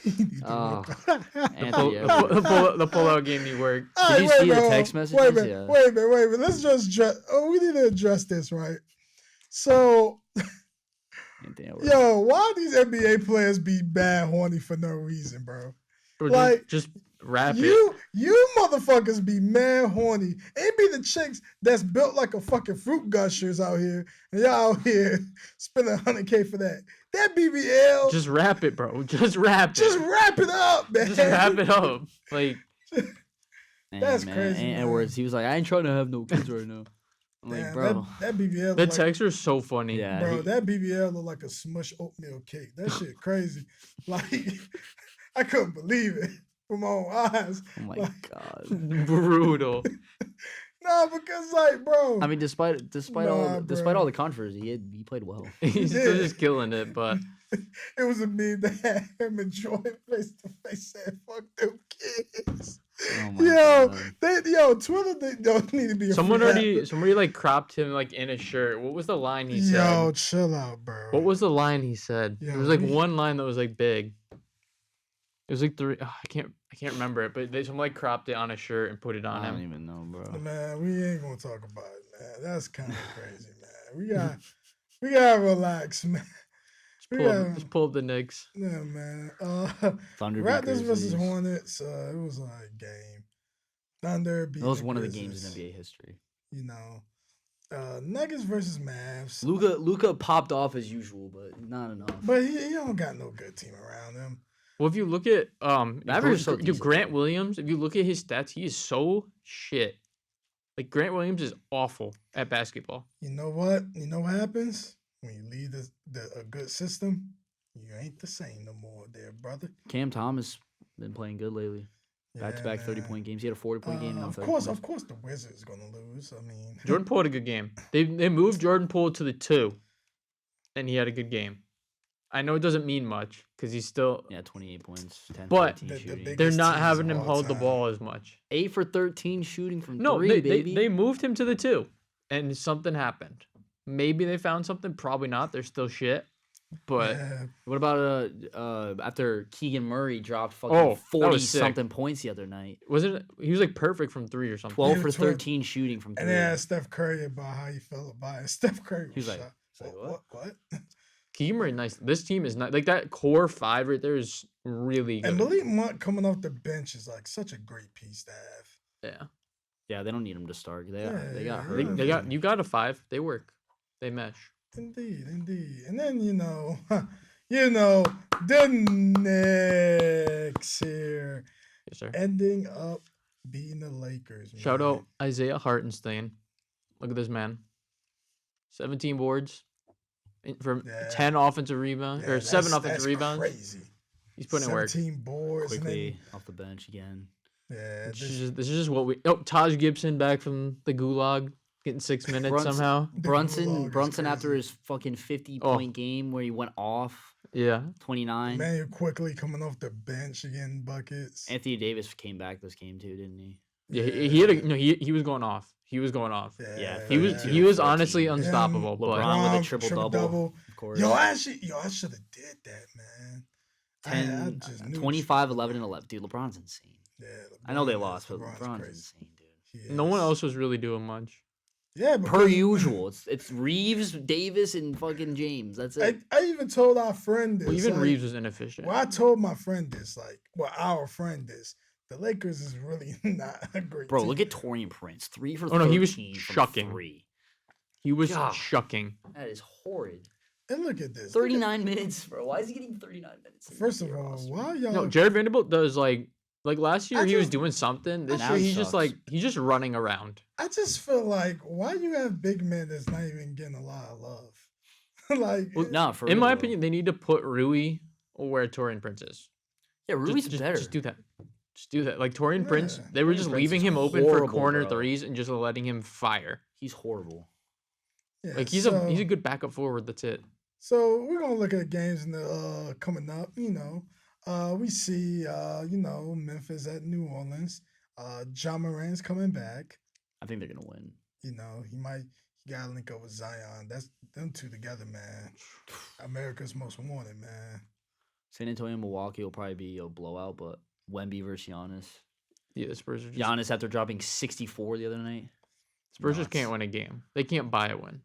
He need to
Oh,
work on-
Anthony
The
Edwards.
pullout game need work.
All
Did you
wait a
see the
minute,
text
Wait a
messages?
minute,
Yeah.
wait a minute. Let's just address. Oh, we need to address this, right? So,
Anthony Edwards.
yo, why these NBA players be bad horny for no reason, bro?
Bro,
Like,
just wrap it.
You motherfuckers be mad horny. It be the chicks that's built like a fucking fruit gushers out here, and y'all out here spending $100K for that. That BBL,
Just wrap it, bro. Just wrap it.
just wrap it up, man.
Just wrap it up. Like,
That's
man,
crazy,
And
man.
Edwards, he was like, I ain't trying to have no kids right now. I'm like,
Damn,
bro.
that BBL,
the
look like,
texts are so funny.
Yeah.
bro,
he-
that BBL look like a smush oatmeal cake. That shit crazy. Like, I couldn't believe it with my own eyes.
Oh my
Like-
god.
Brutal.
No, because like, bro,
I mean, despite
Nah,
despite
bro.
all the controversy, he played well.
He's still just killing it, but
it was a meme that had him and Jordan face to face saying, "Fuck them kids."
Oh my
Yo,
God.
Twitter, they don't need to be. A
somebody like cropped him like in a shirt. What was the line he said?
Yo, chill out, bro.
What was the line he said?
Yo,
there was like
we-
one line that was like big. It was like three. I can't remember it, but someone like cropped it on a shirt and put it on
I don't
him.
even know, bro.
Man, we ain't gonna talk about it, man. That's kind of crazy, man. We gotta relax, man.
Just pull up the Knicks.
Yeah, man.
Thunder beat
Raptors versus
Grizzlies.
Hornets. It was like game. Thunder beat.
That was
the
one of the games in
Grizzlies,
NBA history.
You know, Nuggets versus Mavs.
Luca popped off as usual, but not enough.
But he don't got no good team around him.
Well, if you look at
Mavericks are so decent,
Grant
though.
Williams, if you look at his stats, he is so shit. Like Grant Williams is awful at basketball.
You know what? You know what happens when you leave a good system? You ain't the same no more, there, brother.
Cam Thomas been playing good lately. Back to back
Yeah,
30-point games. He had a 40-point game. And a
Of
30
course,
point.
of course, the Wizards gonna lose. I mean,
Jordan Poole had a good game. They moved Jordan Poole to the 2, and he had a good game. I know it doesn't mean much because he's still.
Yeah, 28 points, 10
But
13
the
shooting.
big-
They're
biggest
not
teams
having
of
him
all
hold the
time.
ball as much.
8 for 13 shooting from
No,
3, baby.
they moved him to the 2, and something happened. Maybe they found something. Probably not. They're still shit. But
yeah,
What about after Keegan Murray dropped fucking
Oh, that
40
was sick.
something points the other night?
wasn't he was like perfect from 3 or something?
12
Yeah,
for
12.
13 shooting from 3.
and they asked Steph Curry about how he felt about it. Steph Curry was
He was like-
shocked.
he's like,
what?
what?
What?
Keegan Murray, nice. This team is not like that core 5 right there is really good.
And Malik Monk coming off the bench is like such a great piece to have.
Yeah,
Yeah, they don't need him to start. They
Yeah,
got
yeah,
hurt.
they got you got a 5. They work. They mesh.
Indeed. And then the Knicks here
Yes, sir.
ending up beating the Lakers.
Shout
man.
out Isaiah Hartenstein. Look at this man. 17 boards from
Yeah.
10 offensive rebounds
Yeah,
or 7
that's-
offensive
that's
rebounds.
Crazy.
He's putting in work.
17 boards. and then-
Quickly off the bench again.
yeah.
This is just what we. Oh, Taj Gibson back from the gulag, getting 6 minutes
Brunson-
somehow.
The
Brunson
gulag is
Brunson after
crazy.
his fucking 50-point
Oh.
game where he went off
Yeah,
29.
Manuel quickly coming off the bench again, buckets.
Anthony Davis came back this game too, didn't he?
yeah. He had a no. He was going off. He was going off.
Yeah,
He was
32,
he was
14.
honestly
Yeah.
unstoppable. But
LeBron with a triple-double. Of course.
I should have did that, man. I
10,
just knew
25, 11, and 11. Dude, LeBron's insane.
Yeah,
I know they
LeBron is-
lost, but
LeBron's
LeBron's
crazy.
insane, dude.
He
no one
is.
else was really doing much.
Yeah,
Per
because-
usual, it's Reeves, Davis, and fucking James. That's it.
I even told our friend this.
Well, even
like,
Reeves was inefficient.
Well, I told my friend this, our friend this, The Lakers is really not a great
Bro,
team.
look at Torian Prince. 3 for
Oh, no, he was
13 from
shucking.
3.
He was
God.
shucking.
That is horrid.
And look at this. Look at-
39 minutes, bro. Why is he getting 39 minutes? in
First
the
of
NBA
all,
roster?
why y'all?
No, Jared Vanderbilt does like last year
I
he was
just-
doing something. This
Now
year
he
he's just
sucks.
he's just running around.
I just feel like why you have big men that's not even getting a lot of love. Like,
Well,
Nah, for
In
real,
my
though.
opinion, they need to put Rui where Torian Prince is.
Yeah, Rui's better.
Just do that. Just do that. Like Torian Prince,
Yeah.
they were
Torian
just
Prince
leaving
is
him open for
horrible,
corner
bro.
threes and just letting him fire.
He's horrible.
yeah,
Like he's
so,
a good backup forward. That's it.
So we're gonna look at games in the coming up. We see Memphis at New Orleans. Ja Morant's coming back.
I think they're gonna win.
He gotta link up with Zion. That's them two together, man. America's most wanted, man.
San Antonio and Milwaukee will probably be a blowout, but Wemby versus Giannis.
Yeah, the Spurs are just
Giannis after dropping 64 the other night.
Spurs just
nuts.
can't win a game. They can't buy a win.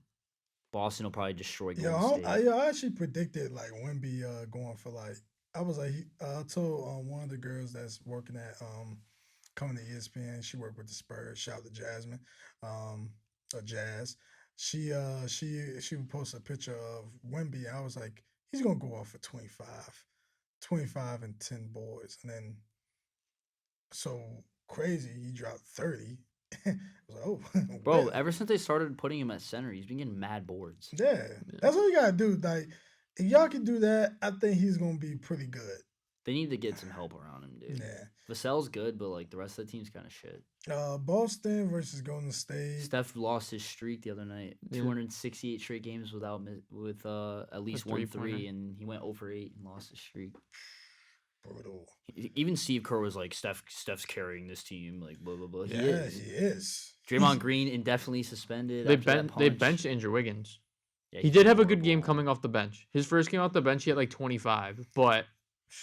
Boston will probably destroy
Yeah,
Golden State.
I actually predicted like Wemby going for like I was like I told one of the girls that's working at coming to ESPN. She worked with the Spurs. Shout out to Jasmine, or Jazz. She would post a picture of Wemby. I was like, he's gonna go off for 25 and 10 boards, and then so crazy he dropped 30. I was like, oh,
Bro,
well.
ever since they started putting him at center, he's been getting mad boards.
Yeah, that's what you gotta do. Like, if y'all can do that, I think he's gonna be pretty good.
They need to get some help around him, dude.
Yeah.
Vassell's good, but like the rest of the team's kind of shit.
Boston versus Golden State.
Steph lost his streak the other night.
Yeah.
268 straight games with at least 1
three-pointer.
3, and he went over 8 and lost his streak.
Brutal.
Even Steve Kerr was like, Steph's carrying this team, like blah blah blah. He
Yeah,
is.
he is.
Draymond Green indefinitely suspended.
They
after that
they
punch.
benched Andrew Wiggins.
Yeah,
He
he's
did
been
have a good game
horrible.
coming off the bench. His first game off the bench, he had like 25, but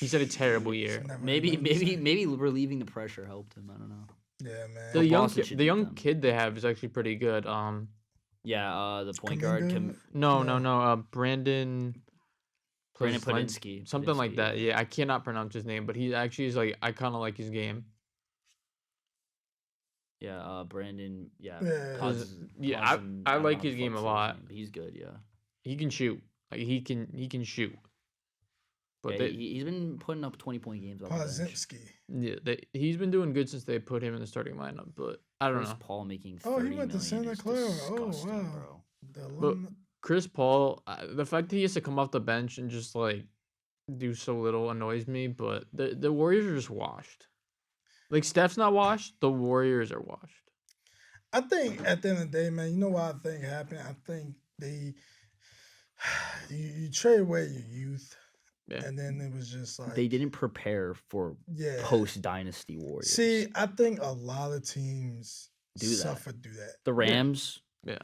he's had a terrible year.
It's never
Maybe
been the same.
maybe relieving the pressure helped him. I don't know.
Yeah, man.
The
But
young
Boston should
the
beat
young
them.
kid they have is actually pretty good.
Yeah, the point
Kaminga?
guard,
No. Brandon
Padinsky.
something like
Padinsky.
that. Yeah, I cannot pronounce his name, but he actually is like I kind of like his game.
Yeah, Brandon. Yeah,
Yeah.
I like his game a lot.
He's good. Yeah,
He can shoot. Like he can shoot. But
yeah, he's been putting up 20-point games. Off the bench.
Pazinski.
he's been doing good since they put him in the starting lineup. But I don't
Chris
know.
Paul making.
Oh, he
30
went to
million
Santa
is
Clara. Oh,
disgusting,
wow.
bro.
The
But-
alumni-
Chris Paul, the fact that he has to come off the bench and just like do so little annoys me. But the Warriors are just washed. Like Steph's not washed. The Warriors are washed.
I think at the end of the day, man, you know what I think happened? I think you trade away your youth,
Yeah.
and then it was just like
They didn't prepare for
yeah.
post dynasty Warriors.
See, I think a lot of teams
Do that.
do that.
the Rams.
Yeah.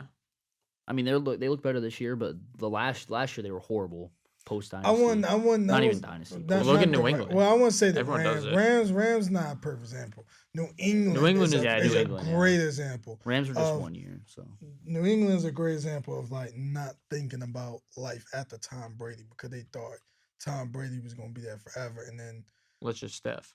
I mean, they look better this year, but the last year they were horrible post
I
dynasty.
wouldn't.
Not
I
even
was-
dynasty.
that's
Look
not
at New
the right-
England.
Well, I want to say the
Everyone does
Rams.
it.
Rams not a perfect example. New England.
New England is-
a,
Yeah,
is
New
a
England, yeah.
great example.
Rams were just
of-
1 year, so
New England's a great example of like not thinking about life after Tom Brady because they thought Tom Brady was going to be there forever, and then
Let's just Steph.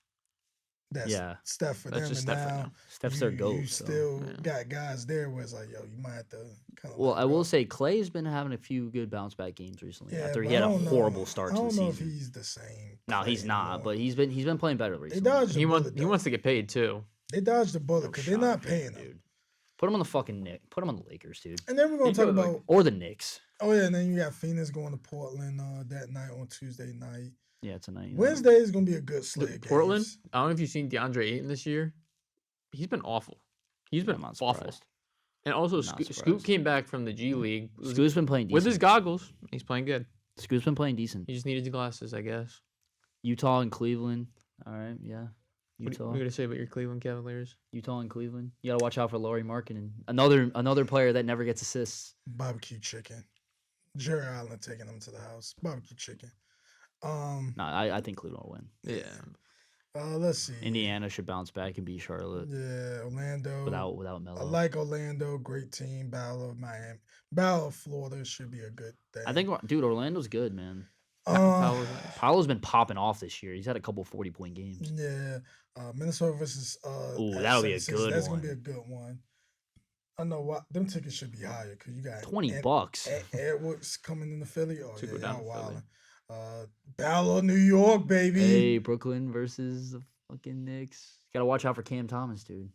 that's
Yeah.
Steph for
That's
them.
just
And
Steph for
now
them.
Steph's their
you,
goat.
you
so.
still
Yeah.
got guys there where it's like, yo, you might have to kind of.
Well, I will say Clay's been having a few good bounce back games recently
yeah,
after he
but
had
I
a
don't know.
horrible start
I
to
don't
the
know if
season.
he's the same.
No, he's
Clay
not,
anymore.
but he's been playing better
They
recently.
dodged the
He
bullet.
wants
though.
to get paid too.
They dodged the bullet
No
because they're
shot
not
at
paying
him,
him.
dude. Put him on the fucking Knicks. Put him on the Lakers, dude,
And then we're gonna
He
talk
could, like-
about.
or the Knicks.
Oh yeah, and then you got Phoenix going to Portland that night on Tuesday night.
Yeah, tonight.
Wednesday is gonna be a good slate. of
Portland.
games.
I don't know if you've seen DeAndre Ayton this year. He's been awful. He's been
I'm not
awful.
surprised.
And also,
Not
Scoot
surprised.
came back from the G League
Scoot's been playing decent.
with his goggles. He's playing good.
Scoot's been playing decent.
He just needed his glasses, I guess.
Utah and Cleveland. All right, yeah.
What
Utah,
are you gonna say about your Cleveland Cavaliers?
Utah and Cleveland. You gotta watch out for Laurie Markkinen, another player that never gets assists.
Barbecue chicken. Jerry Allen taking them to the house. Barbecue chicken.
No, I think Cleveland will win.
Yeah.
Let's see.
Indiana should bounce back and beat Charlotte
Yeah, Orlando.
without
I
Melo.
like Orlando. Great team. Battle of Miami. Battle of Florida should be a good thing.
I think, dude, Orlando's good, man.
Paolo's nice.
Paolo's been popping off this year. He's had a couple 40-point games.
Yeah, Minnesota versus
Ooh,
at
that'll be a
76.
good
That's gonna be
one.
a good one. I know what them tickets should be higher because you got
$20.
Edwards coming into Philly. Oh
To
yeah,
go down
y'all
to Philly.
wildin'. Battle of New York, baby.
Hey, Brooklyn versus the fucking Knicks. Gotta watch out for Cam Thomas, dude.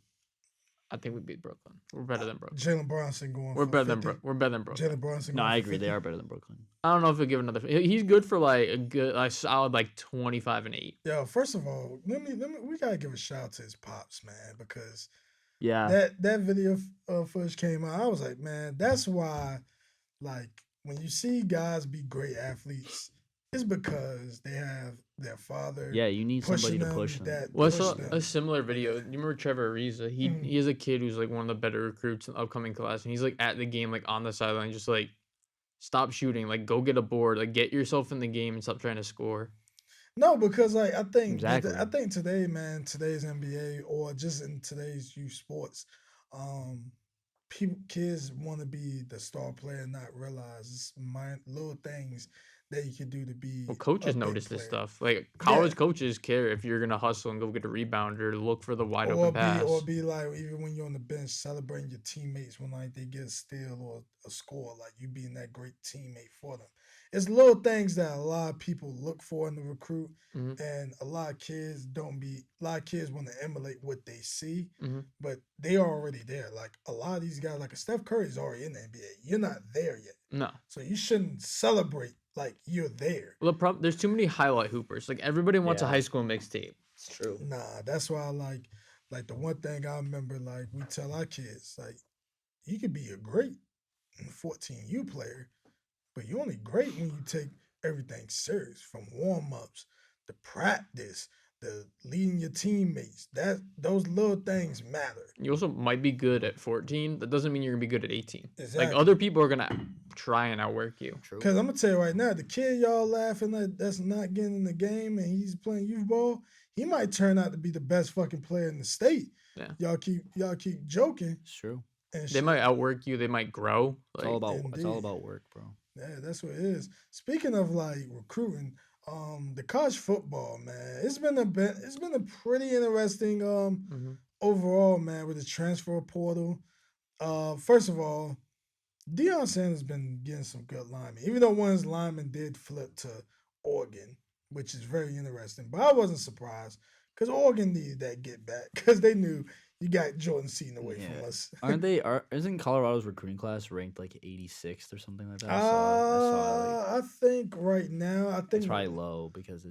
I think we beat Brooklyn. We're better than Brooklyn.
Jalen Brunson going.
We're
for
better than
50.
We're better than Brooklyn.
Jalen Brunson.
No,
Going
I
for
agree. They
50.
are better than Brooklyn.
I don't know if he'll give another. He's good for like a good, like solid, like 25 and 8.
Yo, first of all, we gotta give a shout out to his pops, man, because
Yeah.
that video footage came out. I was like, man, that's why, like, when you see guys be great athletes, it's because they have their father.
Yeah, you need somebody
pushing
to
them,
push them.
that
Well, I
push
saw
them.
a similar video. You remember Trevor Ariza? He is a kid who's like one of the better recruits in the upcoming class, and he's like at the game, like on the sideline, just like stop shooting, like go get a board, like get yourself in the game and stop trying to score.
No, because like I think
Exactly.
today, man, today's NBA or just in today's youth sports, kids want to be the star player, and not realize it's little things that you can do to be.
Well,
a
coaches
big
notice this
player.
stuff. Like college coaches care if you're gonna hustle and go get a rebound or look for the wide open pass.
Or be like even when you're on the bench celebrating your teammates when like they get a steal or a score, like you being that great teammate for them. It's little things that a lot of people look for in the recruit,
Mhm.
and a lot of kids don't be. A lot of kids want to emulate what they see,
Mhm.
but they are already there. Like a lot of these guys, like Steph Curry's already in the NBA. You're not there yet,
No.
so you shouldn't celebrate like you're there.
Well, there's too many highlight hoopers. Like everybody wants a
Yeah.
high school mixtape.
It's true.
Nah, that's why I like the one thing I remember, like we tell our kids, like you could be a great 14U player, but you're only great when you take everything serious, from warm ups, the practice, the leading your teammates. Those little things matter.
You also might be good at 14. That doesn't mean you're gonna be good at 18.
Exactly.
Like other people are gonna try and outwork you.
True.
Because I'm gonna tell you right now, the kid y'all laughing at that's not getting in the game and he's playing youth ball, he might turn out to be the best fucking player in the state.
Yeah.
Y'all keep joking.
It's true.
And
They might outwork you. They might grow.
It's
Like,
all about it's all
Indeed.
about work, bro.
Yeah, that's what it is. Speaking of like recruiting, the college football, man, it's been a pretty interesting
mhm.
overall, man, with the transfer portal. First of all, Deion Sanders been getting some good linemen, even though one of his linemen did flip to Oregon, which is very interesting. But I wasn't surprised because Oregon needed that get back because they knew you got Jordan Seaton away from
Yeah.
us.
Isn't Colorado's recruiting class ranked like 86th or something like that? I saw
I think right now, I think
it's probably low because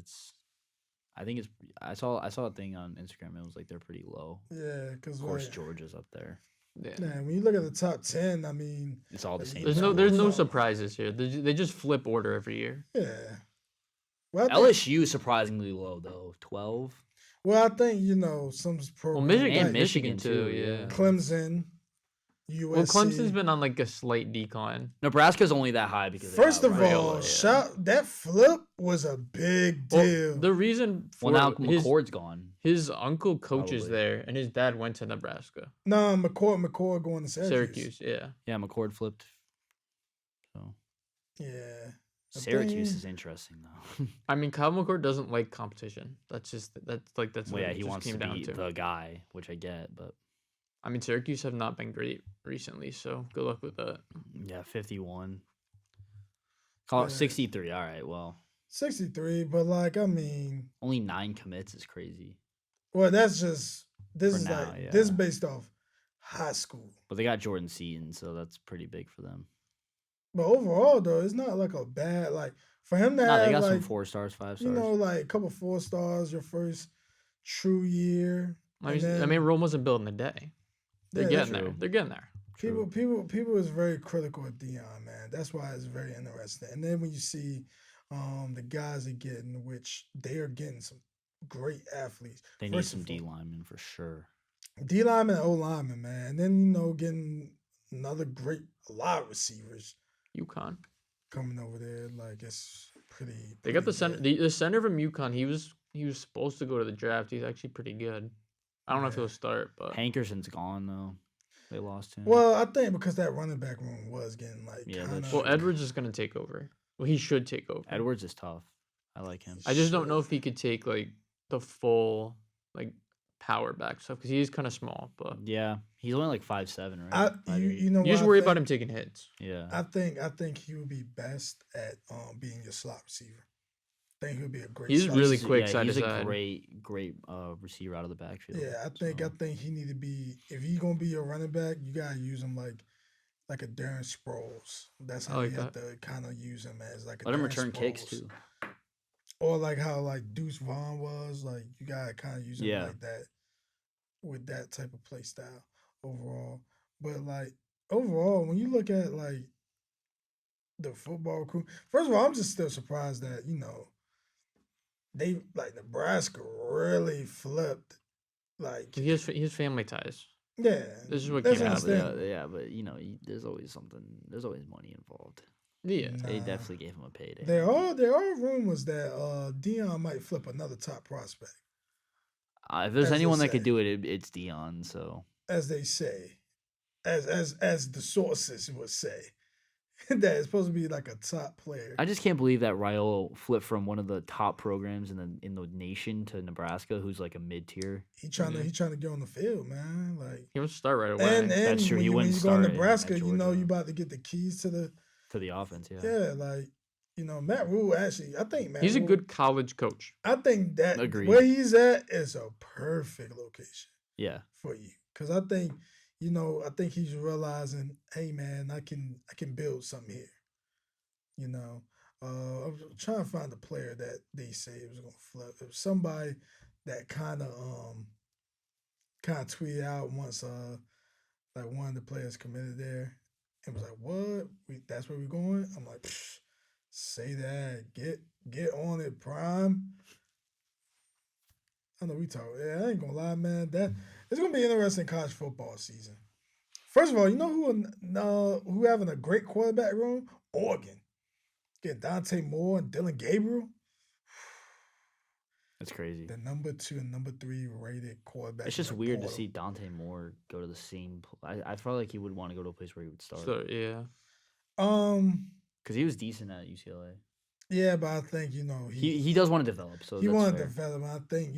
I saw a thing on Instagram. It was like they're pretty low.
yeah, because
Of course, Georgia's up there.
Yeah.
man, when you look at the top 10, I mean,
It's all the same.
There's
schools.
no surprises here. They just flip order every year.
yeah. Well, I think,
LSU is surprisingly low though. 12.
I think some programs
Michigan,
like
Michigan
too.
too,
Yeah.
yeah.
Clemson, USC.
Well, Clemson's been on like a slight decline.
Nebraska's only that high because they
First
got
of
Ryan
all,
Day.
that flip was a big
Well,
deal.
the reason for
Well, now
his,
McCord's gone.
his uncle coaches
Probably.
there, and his dad went to Nebraska,
No, McCord going to Syracuse.
Yeah.
Yeah, McCord flipped. So
Yeah. I
Syracuse
think-
is interesting though.
I mean, Kyle McCord doesn't like competition. That's
well,
what
yeah,
it
he
just
wants
came
to
down
be
to.
the guy, which I get, but
I mean, Syracuse have not been great recently, so good luck with that.
yeah, 51. Call it
Yeah.
63. All right, well,
63, but like, I mean,
only 9 commits is crazy.
well, that's just, this
For
is
now,
like, this
yeah.
based off high school.
But they got Jordan Seaton, so that's pretty big for them.
But overall, though, it's not like a bad, like, for him to
No, they
have,
got some
like,
4 stars, 5 stars.
like a couple 4 stars your first true year.
I
and
mean,
then-
Rome wasn't built in a day. They're
Yeah,
getting
true.
there. They're getting there.
People is very critical of Dion, man. That's why it's very interesting. And then when you see the guys are getting, which they are getting some great athletes.
They need
First
some
of
D
all,
linemen for sure.
D lineman, O lineman, man. And then getting a lot of receivers
UConn.
coming over there. Like it's pretty.
They got the
pretty
center.
good.
The center from UConn. He was supposed to go to the draft. He's actually pretty good. I don't know if
Yeah.
he'll start, but
Hankerson's gone though. They lost him.
Well, I think because that running back room was getting like
Yeah,
kind
that's
of.
well, Edwards is gonna take over. Well, he should take over.
Edwards is tough. I like him.
I just don't know if he could take like the full like power back stuff because he is kind of small. But
Yeah, he's only like 5'7", right?
You know
you just
what I
worry
think?
about him taking hits.
Yeah.
I think he would be best at being your slot receiver. I think he'll be a great.
He's
slot
really
receiver.
quick side
he's
to
a
side.
great receiver out of the backfield.
Yeah, I think he need to be. If he's gonna be your running back, you gotta use him like a Darren Sproles. That's how
like
you have
that.
to kind of use him as like a
Let him
Darren
return kicks
Sproles.
too.
Or like how like Deuce Vaughn was. Like you gotta kind of use him
Yeah.
like that with that type of play style overall. But like overall, when you look at like the football crew, first of all, I'm just still surprised that they like Nebraska really flipped. Like
He has family ties.
yeah,
This is what
that's
came out of it.
understandable.
But there's always something. There's always money involved.
Yeah.
They
Nah.
definitely gave him a payday.
There are rumors that Dion might flip another top prospect,
If there's
as they
anyone that could
say.
do it, it's Dion. So
as they say, as the sources would say, that it's supposed to be like a top player.
I just can't believe that Raiola flipped from one of the top programs in the nation to Nebraska, who's like a mid tier.
He trying to get on the field, man. Like
He wants to start right away.
and
That's true.
when
He
you, when
wouldn't
you go to
start at
Nebraska, you
Georgia.
about to get the keys to the
offense. Yeah.
yeah. Like Matt Rule actually, I think Matt
He's a
Rule-
good college coach.
I think that
Agreed.
where he's at is a perfect location
Yeah.
for you because I think I think he's realizing, hey man, I can build something here. I'm trying to find a player that they say it was gonna flip. It was somebody that kind of tweeted out once like one of the players committed there and was like, "What? That's where we're going?" I'm like, Psh, say that. Get on it, Prime. I know we talk. Yeah, I ain't gonna lie, man. That it's gonna be interesting college football season. First of all, you know who having a great quarterback room? Oregon. Get Dante Moore and Dylan Gabriel.
That's crazy.
The number 2 and number 3 rated quarterback.
It's just
in the
weird to
portal.
see Dante Moore go to the same. I felt like he would want to go to a place where he would start
So yeah.
because he was decent at UCLA.
Yeah, but I think
He does want to develop. So
he
that's
wanted to
fair.
develop. I think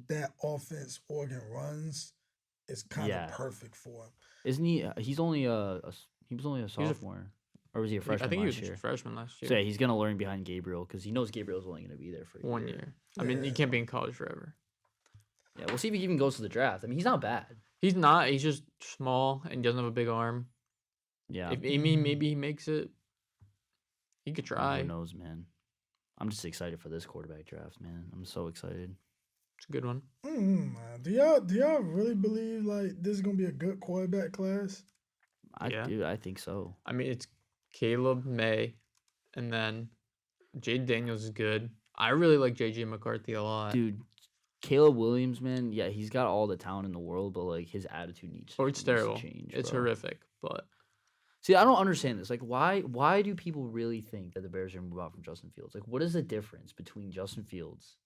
that offense Oregon runs is kind of
Yeah.
perfect for him.
Isn't he? He's only he was only a sophomore, or was he a freshman
I think he
last
was
year?
a freshman last year.
So yeah, he's gonna learn behind Gabriel because he knows Gabriel's only gonna be there for
1 year. I mean, he
Yeah.
can't be in college forever.
Yeah, we'll see if he even goes to the draft. I mean, he's not bad.
He's not. He's just small and doesn't have a big arm.
Yeah,
If maybe he makes it, he could try.
who knows, man? I'm just excited for this quarterback draft, man. I'm so excited.
It's a good one.
Man. Do y'all really believe like this is gonna be a good quarterback class?
I think so.
I mean, it's Caleb May, and then Jade Daniels is good. I really like JJ McCarthy a lot.
Dude, Caleb Williams, man, yeah, he's got all the talent in the world, but like his attitude needs
Oh, it's
needs to
terrible.
change.
It's
bro.
horrific, but
See, I don't understand this. Like, why do people really think that the Bears are gonna move out from Justin Fields? Like, what is the difference between Justin Fields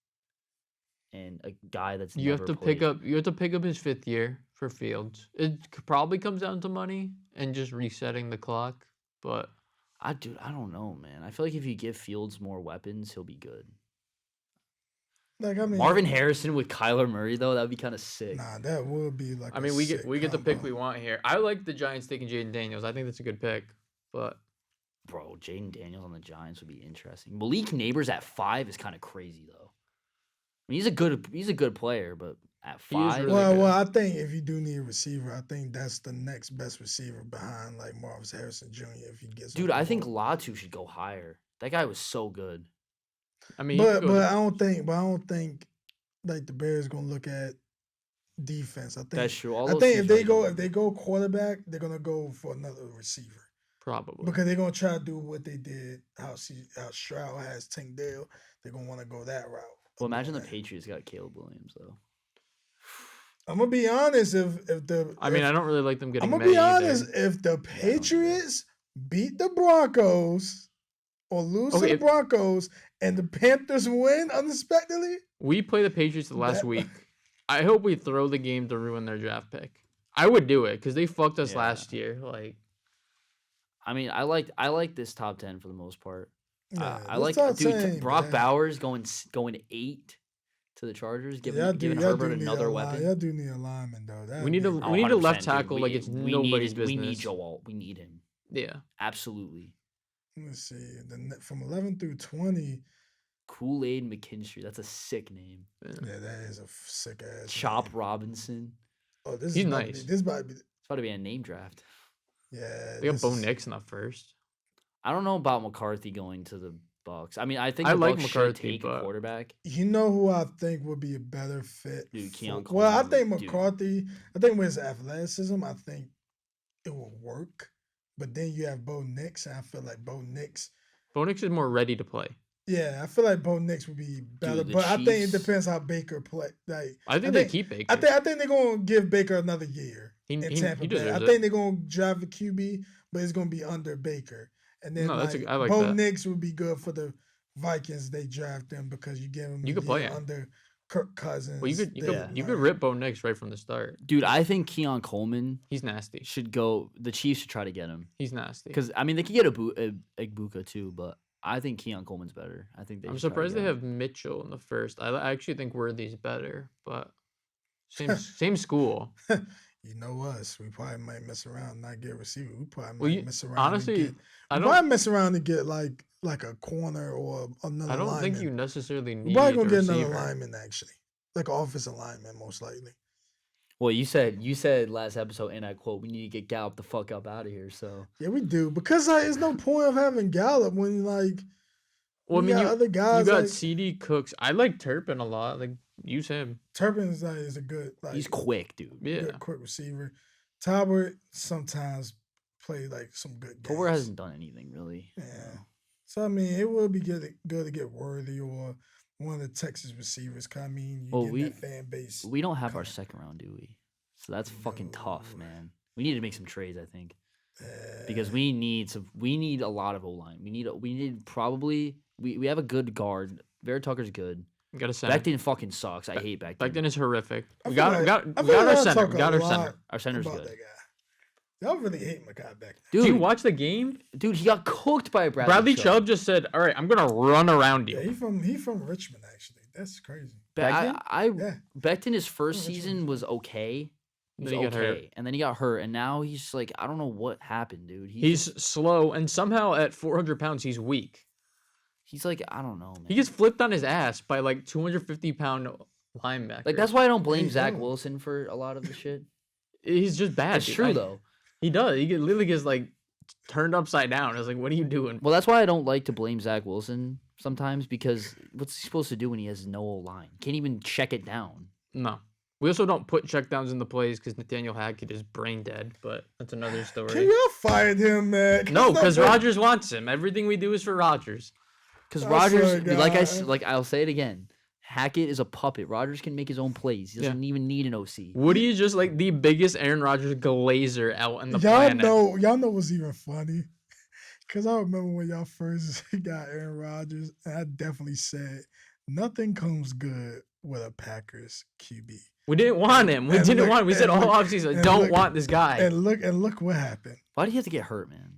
and a guy that's
you have
never
to
played?
pick up his 5th year for Fields. Probably comes down to money and just resetting the clock, but
I don't know, man. I feel like if you give Fields more weapons, he'll be good.
Like I mean,
Marvin Harrison with Kyler Murray though, that'd be kind of sick.
Nah, that would be like.
I mean, we get the pick we want here. I like the Giants taking Jaden Daniels. I think that's a good pick, but
Bro, Jaden Daniels on the Giants would be interesting. Malik Neighbors at 5 is kind of crazy though. I mean, he's a good player, but at
He is
5,
really
Well,
good.
I think if you do need a receiver, I think that's the next best receiver behind like Marvin Harrison Jr. If he gets.
dude,
on the
I think
ball.
Latu should go higher. That guy was so good.
I mean, he
But
could go to-
I don't think like the Bears gonna look at defense. I think
That's true. All
I
those
think
teams
if they
really
go
don't.
quarterback, they're gonna go for another receiver
probably.
because they're gonna try to do what they did how Stroud has Tank Dell. They're gonna want to go that route.
Well, imagine the
Patriots.
Patriots got Caleb Williams though.
I'm gonna be honest. If the
I mean, I don't really like them getting.
I'm gonna
May
be honest.
either.
If the Patriots beat the Broncos or lose to
Okay,
the
if-
Broncos and the Panthers win unexpectedly,
We play the Patriots the last
That-
week. I hope we throw the game to ruin their draft pick. I would do it because they fucked us
Yeah.
last year. Like,
I mean, I like this top 10 for the most part. I
that's
like,
what I'm
dude.
saying,
Brock
man.
Bowers going 8 to the Chargers, giving Herbert another weapon.
Y'all do need a lineman though.
We need a
Oh,
we need a left
100%, dude.
tackle like it's nobody's
We need
business.
Joe Alt. We need him.
Yeah.
Absolutely.
Let's see. From 11 through 20.
Kool-Aid McKinstry. That's a sick name.
Yeah, that is a sick ass.
Chop
name.
Robinson.
Oh, this
He's
is
nice.
This might be.
It's about to be a name draft.
Yeah.
They got Bo Nix in the first.
I don't know about McCarthy going to the Bucks. I mean, I think
I
the
like
Bucks
McCarthy,
should take a
but-
quarterback.
You know who I think would be a better fit?
Dude, Keon
Well, I
Coleman,
think
dude.
McCarthy. I think with his athleticism, I think it will work. But then you have Bo Nix, and I feel like Bo Nix.
Bo Nix is more ready to play.
Yeah, I feel like Bo Nix would be better,
the
but I think it
Chiefs-
depends how Baker play. Like,
I think they keep Baker.
I think they're gonna give Baker another year
He-
in
he-
Tampa
he
Bay. I
deserves it.
think they're gonna drive the QB, but it's gonna be under Baker. And then
No, that's
like,
I like
Bo
that.
Nix would be good for the Vikings. They draft them because you give him
You
a
could play
year
him.
under Kirk Cousins.
Well, you
Yeah.
could rip Bo Nix right from the start.
Dude, I think Keon Coleman
He's nasty.
should go. The Chiefs should try to get him.
He's nasty.
Because, I mean, they could get Egbuka too, but I think Keon Coleman's better. I think they
I'm
should try to
surprised
get
they
him.
have Mitchell in the first. I actually think Worthy's better, but same school.
You know us. We probably might mess around and not get a receiver. We probably might
Well, you-
mess around.
honestly,
and
I
we probably
don't.
mess around to get like a corner or another.
I don't think
lineman.
you necessarily
We're
need
probably
a
gonna get another
receiver.
lineman actually, like an offensive lineman most likely.
Well, you said last episode, and I quote, "We need to get Gallup the fuck up out of here." So
Yeah, we do because like, there's no point of having Gallup when like.
Well, I
we
mean,
got
you,
other
you
guys
got
like
CD Cooks. I like Turpin a lot. Like, use him.
Turpin is a good like
he's quick, dude.
Yeah.
good quick receiver. Talbot sometimes play like some good games.
Tolbert hasn't done anything really.
Yeah. So I mean, it would be good to get Worthy or one of the Texas receivers. 'Cause I mean, you
Well,
get
we-
that fan base.
We don't have our
coming.
second round, do we? So that's fucking tough,
No.
man. We need to make some trades, I think, because
Uh,
we need a lot of O line. We need probably we have a good guard. Vera Tucker's good.
We got a center.
Becton fucking sucks. I hate Becton.
Becton is horrific.
I
We
feel
got
like-
we got
I
we
feel
got our
like
center.
talk
We got
a
our
lot
center.
Our center's
about
good.
that guy. Y'all really hate McCoy back then.
Dude,
Do you watch the game?
dude, he got cooked by
Bradley Chubb just said, "All right, I'm gonna run around you."
Yeah, he from Richmond actually. That's crazy.
I
Yeah.
Becton his first
Richmond.
season was okay. He was
Then he got hurt.
okay, and then he got hurt, and now he's like, I don't know what happened, dude.
He's slow, and somehow at 400 pounds, he's weak.
he's like, I don't know, man.
He gets flipped on his ass by like 250-pound linebacker.
like that's why I don't blame
you
Zach
go.
Wilson for a lot of the shit.
He's just bad.
That's
dude.
true though.
He does. He literally gets like turned upside down. I was like, "What are you doing?"
Well, that's why I don't like to blame Zach Wilson sometimes because what's he supposed to do when he has no line? Can't even check it down.
No. We also don't put checkdowns in the plays because Nathaniel Hackett is brain dead, but that's another
Can
story.
y'all fired him, man?
No, because
Rodgers.
Rodgers wants him. Everything we do is for Rodgers.
Because
I
Rodgers,
swear to God.
like I'll say it again, Hackett is a puppet. Rodgers can make his own plays. He doesn't even need an OC.
Woody is just like the biggest Aaron Rodgers glazer out on the
Y'all
planet.
know what's even funny? Because I remember when y'all first got Aaron Rodgers, and I definitely said nothing comes good with a Packers QB.
We didn't want him. We
And
didn't
look-
want him. We said
and
all
look-
offseason,
and
don't
look-
want this guy.
And look what happened.
Why do you have to get hurt, man?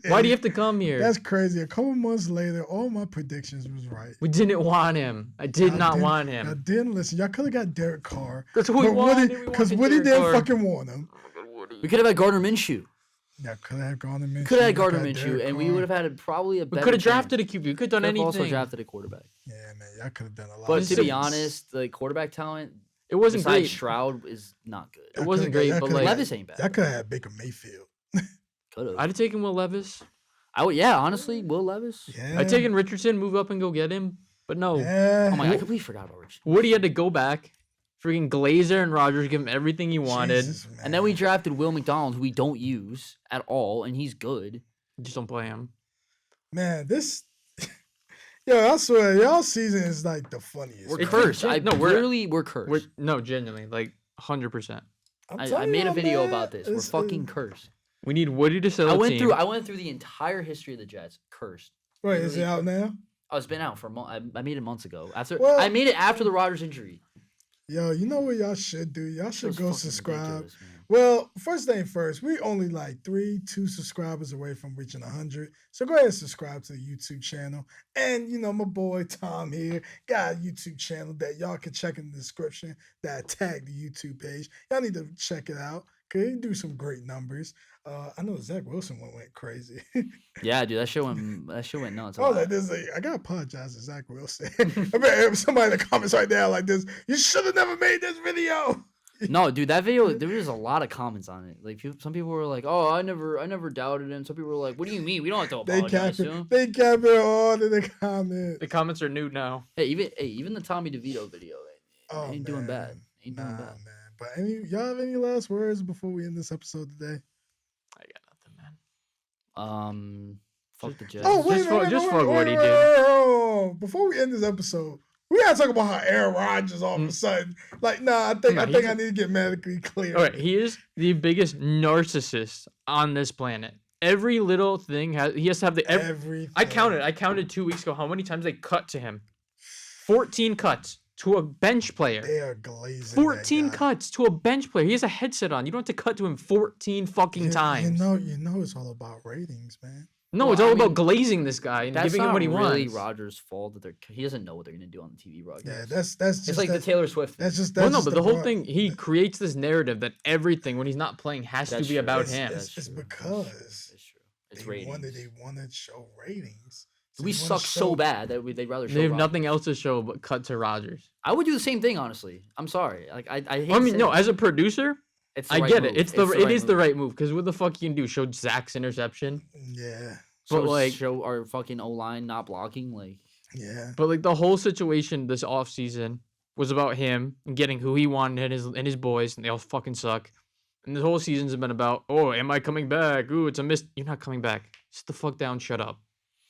Why do you have to come here?
That's crazy. A couple months later, all my predictions was right.
We didn't want him. I did
Y'all
not
didn't-
want
Y'all
him.
didn't listen. Y'all could have got Derek Carr.
That's who we wanted.
Because Woody didn't fucking want him.
We could have had Gardner Minshew.
Y'all could have Gardner Minshew.
Could have had
y'all
Gardner
got
Minshew,
Derek
and we
Carr.
would have had probably a
We
better
could have
chance.
drafted a QB. We could have done
Could have
anything.
also drafted a quarterback.
Yeah, man. Y'all could have done a lot.
But
of
to be
things.
honest, the quarterback talent
It wasn't
besides
great.
Stroud is not good.
It wasn't great, but like
Levis ain't
y'all
bad.
could have had Baker Mayfield.
Could have.
I'd have taken Will Levis.
I would, yeah, honestly, Will Levis.
Yeah.
I'd taken Richardson, move up and go get him. But no,
Yeah.
Oh my god, I completely forgot about Rich.
Woody had to go back. Freaking Glazer and Rodgers give him everything he wanted.
Jesus,
And then we
man.
drafted Will McDonald, who we don't use at all, and he's good.
Just don't play him.
Man, this. Yo, I swear, y'all season is like the funniest.
We're
It's
cursed.
legit.
I
No, we're-
literally we're cursed.
No, genuinely, like 100%.
I'm
I
telling
made a
y'all,
video
man,
about this. We're
it's-
fucking cursed.
We need Woody to sell
I
a
went
team.
through. I went through the entire history of the Jets. Cursed.
Wait, is it out now?
Oh, it's been out for a month. I made it months ago.
Well-
I made it after the Rodgers injury.
Yo, you know what y'all should do? Y'all
It
should
was
go
fucking
subscribe.
ridiculous, man.
Well, first thing first, we only like 2 subscribers away from reaching 100. So go ahead and subscribe to the YouTube channel. And my boy Tom here got a YouTube channel that y'all can check in the description that I tagged the YouTube page. Y'all need to check it out. Cause he do some great numbers. I know Zach Wilson went crazy.
Yeah, dude, that shit went nuts.
I was like, I gotta apologize to Zach Wilson. I bet somebody in the comments right now like this. You should have never made this video.
No, dude, that video, there was a lot of comments on it. Like, some people were like, "Oh, I never doubted him." Some people were like, "What do you mean? We don't have to apologize to him."
They kept it all in the comments.
The comments are new now.
Hey, even the Tommy DeVito video ain't doing bad. Ain't doing bad.
Man. But y'all have any last words before we end this episode today?
I got nothing, man.
Fuck the Jets.
Oh, wait,
fuck what he did.
Before we end this episode, we gotta talk about how Aaron Rodgers all of a sudden, like, I think I need to get medically clear.
All right, he is the biggest narcissist on this planet. Every little thing he has to have
everything.
I counted 2 weeks ago how many times they cut to him. 14 cuts to a bench player.
They are glazing.
14 cuts to a bench player. He has a headset on. You don't have to cut to him 14 fucking times.
You know it's all about ratings, man.
No, it's all about glazing this guy and giving him what he
really
wants.
Rodgers' fault that he doesn't know what they're gonna do on the TV broadcast.
Yeah, that's just
it's like the Taylor Swift thing.
That's just
but the whole thing, he creates this narrative that everything when he's not playing has to be about him.
It's because
it's true. It's
they
ratings.
wanted to show ratings.
We suck so bad that they'd rather show.
They have
Rodgers.
nothing else to show but cut to Rodgers.
I would do the same thing, honestly. I'm sorry. Like I hate.
I mean, no, as a producer,
it's
I
right
get
move.
it. It is the right move because what the fuck you can do? Show Zach's interception.
Yeah.
So
But like,
show our fucking O-line not blocking, like.
Yeah.
But like the whole situation this offseason was about him and getting who he wanted and his boys, and they all fucking suck. And the whole season's been about, oh, am I coming back? Ooh, it's a miss. You're not coming back. Sit the fuck down. Shut up.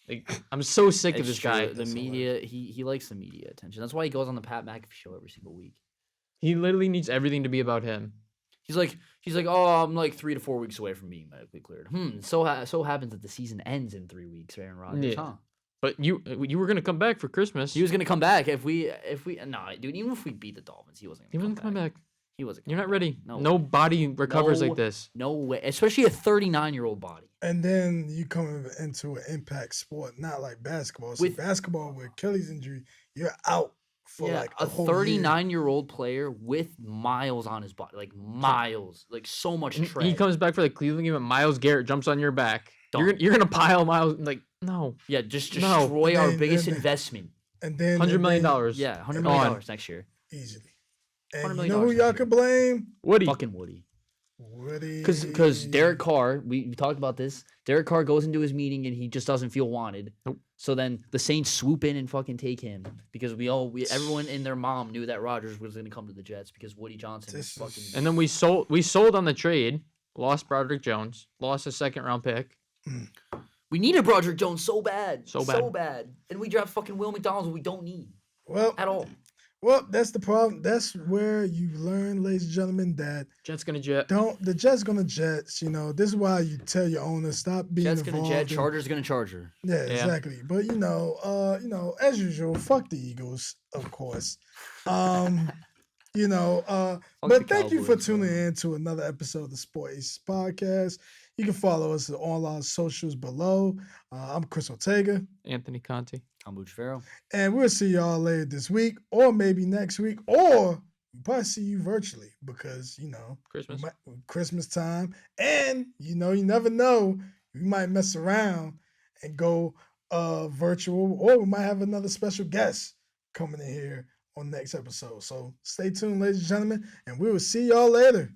Like, I'm so sick of this guy.
The media, he likes the media attention. That's why he goes on the Pat McAfee show every single week.
He literally needs everything to be about him.
He's like, oh, I'm like 3 to 4 weeks away from being medically cleared. So happens that the season ends in 3 weeks, Aaron Rodgers, huh?
But you were gonna come back for Christmas.
He was gonna come back if we dude, even if we beat the Dolphins, he wasn't gonna come back. He wasn't.
You're not ready.
No,
no body recovers like this.
No way, especially a 39-year-old body.
And then you come into an impact sport, not like basketball. So basketball with Achilles injury, you're out for like a
39-year-old player with miles on his body, like miles, like so much tread.
He comes back for the Cleveland game, and Myles Garrett jumps on your back. You're gonna pile Miles like no.
Yeah, just destroy our biggest investment.
And then
$100 million.
Yeah, $100 million next year.
Easily. And
$100
you know who y'all could blame?
Woody.
Fucking Woody.
Woody.
Because Derek Carr, we talked about this. Derek Carr goes into his meeting and he just doesn't feel wanted.
Nope.
So then the Saints swoop in and fucking take him because everyone and their mom knew that Rodgers was going to come to the Jets because Woody Johnson is fucking.
And then we sold on the trade, lost Broderick Jones, lost a 2nd-round pick.
We needed Broderick Jones so bad.
So bad.
And we draft fucking Will McDonald who we don't need.
Well,
at all.
Well, that's the problem. That's where you learn, ladies and gentlemen, that
Jets gonna jet.
The Jets gonna Jets. This is why you tell your owner stop being
Jets
involved.
gonna Jet, Chargers gonna Charger.
Yeah, exactly. But as usual, fuck the Eagles, of course. But thank you for tuning in to another episode of the Sport Aces Podcast. You can follow us on all our socials below. I'm Chris Ortega.
Anthony Conti.
I'm Butch Farrell.
And we'll see y'all later this week or maybe next week or we'll probably see you virtually because, Christmas time. And, you never know. We might mess around and go virtual or we might have another special guest coming in here on the next episode. So stay tuned, ladies and gentlemen, and we will see y'all later.